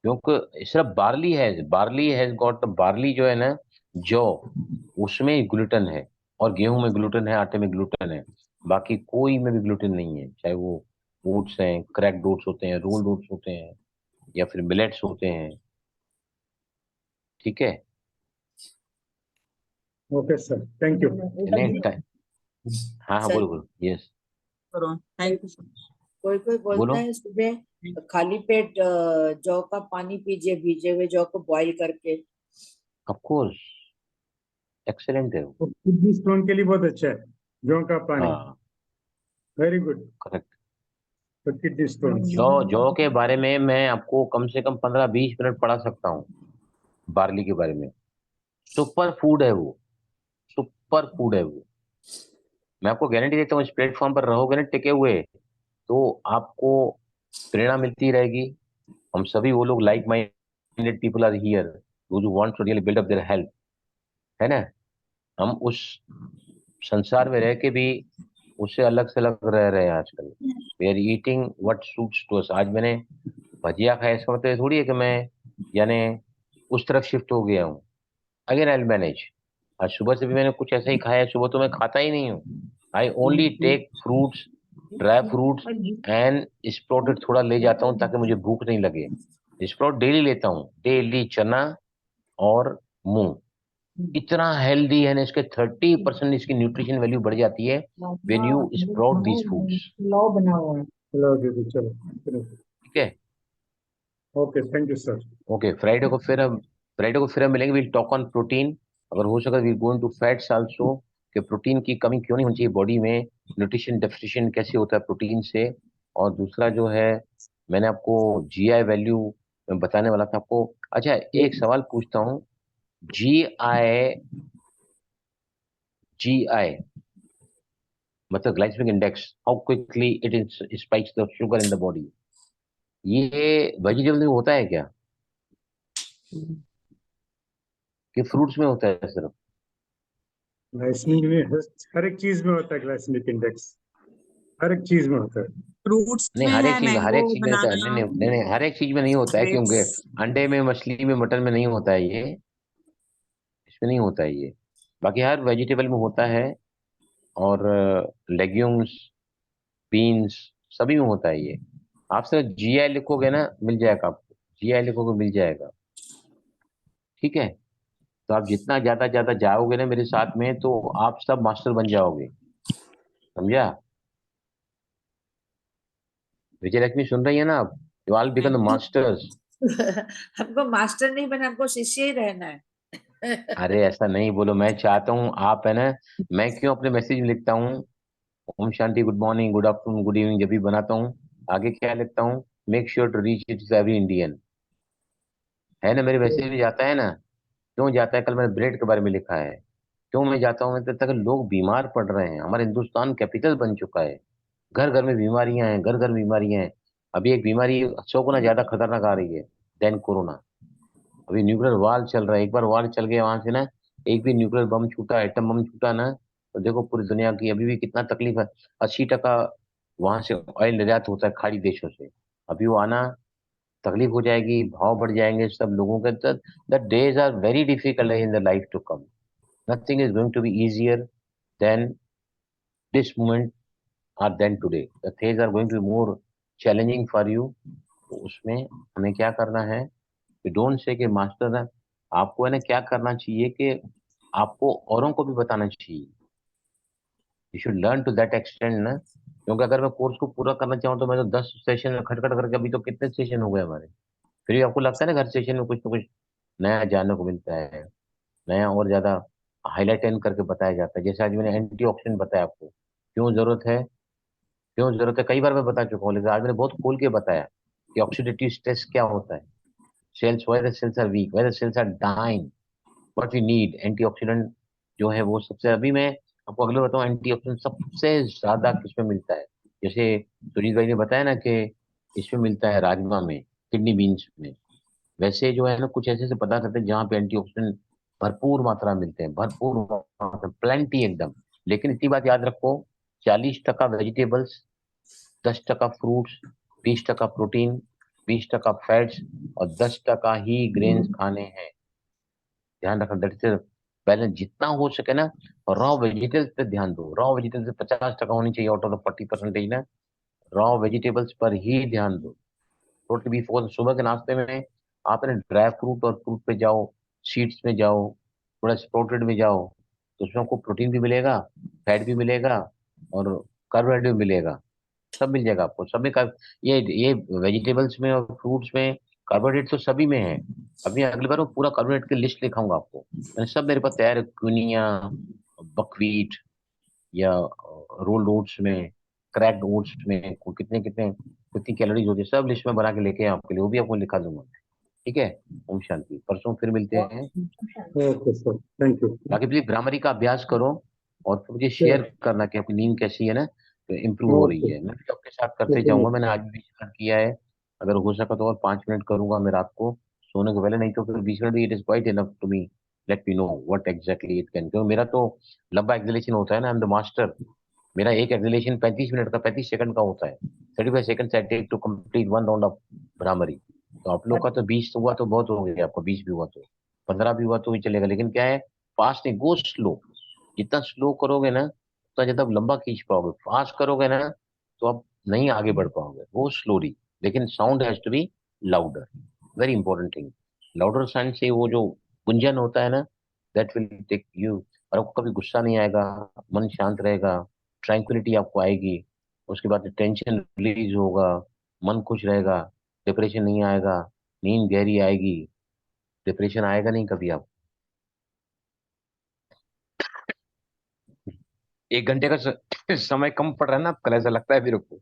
क्योंकि सिर्फ बार्ली है, बार्ली हैज गॉट, बार्ली जो है ना, जौ, उसमें ग्लूटेन है। और गेहूं में ग्लूटेन है, आटे में ग्लूटेन है, बाकी कोई में भी ग्लूटेन नहीं है। चाहे वो ओट्स हैं, क्रैक्ड ओट्स होते हैं, रोल्ड ओट्स होते हैं, या फिर मिलेट्स होते हैं। ठीक है, ओके सर, थैंक यू। चलें हाँ हाँ, सर, बोलो बोलो, यस थैंक यू। कोई कोई बोलो। बोलता है सुबह खाली पेट जौ का पानी पीजिए, भीजे हुए जौ को बॉईल करके। ऑफ कोर्स, एक्सेलेंट है वो। तो किडनी स्टोन के लिए बहुत अच्छा है जौ का पानी, हाँ, very good correct. For kidney stone. जौ, जौ के बारे में मैं आपको कम से कम 15-20 मिनट पढ़ा सकता हूँ। बार्ली के बारे में, सुपर फूड है वो, सुपर फूड है वो। मैं आपको गारंटी देता हूँ, इस प्लेटफॉर्म पर रहोगे ना टिके हुए तो आपको प्रेरणा मिलती रहेगी। हम सभी वो लोग like minded people are here, those who want to really build up their health, है ना। हम उस संसार में रह के भी उससे अलग से अलग रह रहे हैं आजकल। We are eating what suits to us. आज मैंने भजिया खाया, इसका मतलब ये थोड़ी है कि मैं यानी उस तरफ शिफ्ट हो गया हूँ। Again I will manage. आज सुबह से भी मैंने कुछ ऐसा ही खाया है, सुबह तो मैं खाता ही नहीं हूँ। I only take fruits, dry fruits and sprouted थोड़ा ले जाता हूँ ताकि मुझे भूख नहीं लगे। स्प्राउट डेली लेता हूँ, डेली चना और मूंग। इतना हेल्दी है ना, इसके 30% इसकी न्यूट्रिशन वैल्यू बढ़ जाती है when you sprout these foods. Law बना हुआ है। चलो दीदी, चलो ठीक है, okay, thank you sir. Okay. Friday को फिर हम फ्राइडे को फिर हम मिलेंगे, विल टॉक ऑन प्रोटीन। अगर हो सके we going to fats also, कि प्रोटीन की कमी क्यों नहीं होनी चाहिए बॉडी में, न्यूट्रिशन डेफिशिएंट कैसे होता है प्रोटीन से। और दूसरा जो है, मैंने आपको जीआई वैल्यू बताने वाला था आपको। अच्छा, एक सवाल पूछता हूँ, जीआई जीआई मतलब glycemic index, how quickly it is spikes the sugar in the body, ये वेजिटेबल में होता है क्या कि फ्रूट्स में होता है सिर्फ? ग्लाइसेमिक में हर एक चीज में होता है ग्लाइसेमिक इंडेक्स, हर एक चीज में होता है। फ्रूट्स नहीं, में हर एक है, चीज, हर मैंगो, एक चीज में होता है। नहीं बनाना, नहीं नहीं नहीं, हर एक चीज में नहीं होता है, क्योंकि ग्रेप्स। अंडे में, मछली में, मटन में नहीं होता है ये, इसमें नहीं होता है ये। बाकी हर वेजिटेबल में होता है, और लेग्यूम्स, बीन्स, सभी में होता है ये। आप सिर्फ जीआई लिखोगे ना, मिल जाएगा आपको, जीआई लिखोगे मिल जाएगा। ठीक है, तो आप जितना ज्यादा ज्यादा जाओगे ना मेरे साथ में, तो आप सब मास्टर बन जाओगे, समझा? विजयलक्ष्मी सुन रही है ना आप? You all become the masters. हमको मास्टर नहीं बना, हमको शिष्य ही रहना है। अरे ऐसा नहीं बोलो, मैं चाहता हूँ आप, है ना, मैं क्यों अपने मैसेज में लिखता हूँ ओम शांति, good morning, good afternoon, good evening, जब भी बनाता हूँ आगे क्या लिखता हूँ, make sure to reach it every Indian, है ना? मेरे मैसेज में जाता है ना, क्यों जाता है? कल मैंने ब्रेड के बारे में लिखा है, क्यों मैं जाता हूँ? मैं तक लोग बीमार पड़ रहे हैं, हमारा हिंदुस्तान कैपिटल बन चुका है, घर घर में बीमारियां हैं, घर घर बीमारियां हैं। अभी एक बीमारी 100 गुना ज्यादा खतरनाक आ रही है देन कोरोना। अभी न्यूक्लियर वार चल रहा है, एक बार वार चल गया वहां से ना, एक भी न्यूक्लियर बम छूटा, एटम बम छूटा ना, तो देखो पूरी दुनिया की अभी भी कितना तकलीफ है। 80% वहां से ऑयल निर्यात होता है खाड़ी देशों से, अभी वो आना तकलीफ हो जाएगी, भाव बढ़ जाएंगे सब लोगों के। The days are very difficult in the life to come, nothing is going to be easier than this moment और than today, the days are going to be more challenging for you. तो उसमें हमें क्या करना है कि don't say कि master है, आपको है ना क्या करना चाहिए कि आपको औरों को भी बताना चाहिए, you should learn to that extend ना। क्योंकि अगर मैं कोर्स को पूरा करना चाहूँ तो मैं तो 10 सेशन में खटखट करके, अभी तो कितने सेशन हो गए हमारे, फिर भी आपको लगता है ना हर सेशन में कुछ ना कुछ नया जानने को मिलता है, नया और ज्यादा हाईलाइट करके बताया जाता है। जैसे आज मैंने एंटीऑक्सीडेंट बताया आपको, क्यों जरूरत है, क्यों जरूरत है, कई बार मैं बता चुका हूँ, लेकिन आज मैंने बहुत खोल के बताया कि ऑक्सीडेटिव स्ट्रेस क्या होता है, cells, why the cells are weak, why the cells are dying, what we need antioxidant जो है वो सबसे। अभी मैं आपको अगले बताऊँ, एंटीऑक्सीडेंट सबसे ज्यादा किसमें मिलता है, जैसे सुजीत भाई ने बताया ना कि इसमें मिलता है राजमा में, किडनी बीन्स में, वैसे जो है ना कुछ ऐसे ऐसे पदार्थ होते हैं जहाँ पे एंटीऑक्सीडेंट भरपूर मात्रा में मिलते हैं, भरपूर मात्रा, प्लेंटी एकदम। लेकिन इतनी बात याद रखो, 40% वेजिटेबल्स, 10% फ्रूट्स, 20% प्रोटीन, 20% फैट्स, और 10% ही ग्रेन्स खाने हैं। ध्यान रखना, दैट इज बैलेंस जितना हो सके ना। रॉ वेजिटेबल्स पे ध्यान दो, रॉ वेजिटेबल्स 50% होनी चाहिए आउट ऑफ द 40% ना, रॉ वेजिटेबल्स पर ही ध्यान दो। Totally B focus. सुबह के नाश्ते में आप ना ड्राई फ्रूट और फ्रूट पे जाओ, सीड्स में जाओ, थोड़ा स्प्राउटेड में जाओ, तो उसमें आपको प्रोटीन भी मिलेगा, फैट भी मिलेगा, और कार्बोहाइड्रेट भी मिलेगा, सब मिल जाएगा आपको सब में ये वेजिटेबल्स में और फ्रूट्स में कार्बोहाइड्रेट तो सभी में है। अभी अगली बार मैं पूरा कार्बोहाइड्रेट की लिस्ट लिखाऊंगा आपको, मैंने सब मेरे पास तैयार है, क्विनिया, बकवीट, या रोल्ड ओट्स में, क्रैक्ड ओट्स में कितने कितने कितनी कैलोरीज होती है, सब लिस्ट में बना के लेके आए आपके लिए, वो भी आपको लिखा दूंगा। ठीक है, ओम शांति, परसों फिर मिलते हैं। Okay sir, thank you. बाकी प्लीज ग्रामरी का अभ्यास करो, और फिर मुझे शेयर करना कि आपकी नींद कैसी है ना, तो इम्प्रूव हो रही ओके, है। मैं भी आपके साथ करते जाऊंगा, मैंने आज भी स्टार्ट किया है, अगर हो सका तो और 5 मिनट करूंगा मैं रात को सोने के पहले, नहीं तो फिर 20 मिनट भी it is quite enough to me, let me know what exactly it can. क्योंकि मेरा तो लंबा एक्सलेशन होता है ना, आई एम द मास्टर, मेरा एक एक्सलेशन 35 मिनट का, 35 सेकंड का होता है, 35 second I take to complete 1 round of Bhramari. तो आप लोग का तो 20 हुआ तो बहुत हो गया, आपका 20 भी हुआ तो, 15 भी हुआ तो भी चलेगा, लेकिन क्या है, फास्ट नहीं, गो स्लो। जितना स्लो करोगे ना उतना ज्यादा आप लंबा खींच पाओगे, फास्ट करोगे ना तो आप नहीं आगे बढ़ पाओगे, वो स्लोली, लेकिन sound has to be louder, very important thing. Louder sound से वो जो गुंजन होता है ना, दैट विल टेक यू, और आपको कभी गुस्सा नहीं आएगा, मन शांत रहेगा, ट्रैंक्विलिटी आपको आएगी, उसके बाद टेंशन रिलीज होगा, मन खुश रहेगा, डिप्रेशन नहीं आएगा, नींद गहरी आएगी, डिप्रेशन आएगा नहीं कभी आप। 1 घंटे का समय कम पड़ रहा है ना, आपको ऐसा लगता है मेरे को।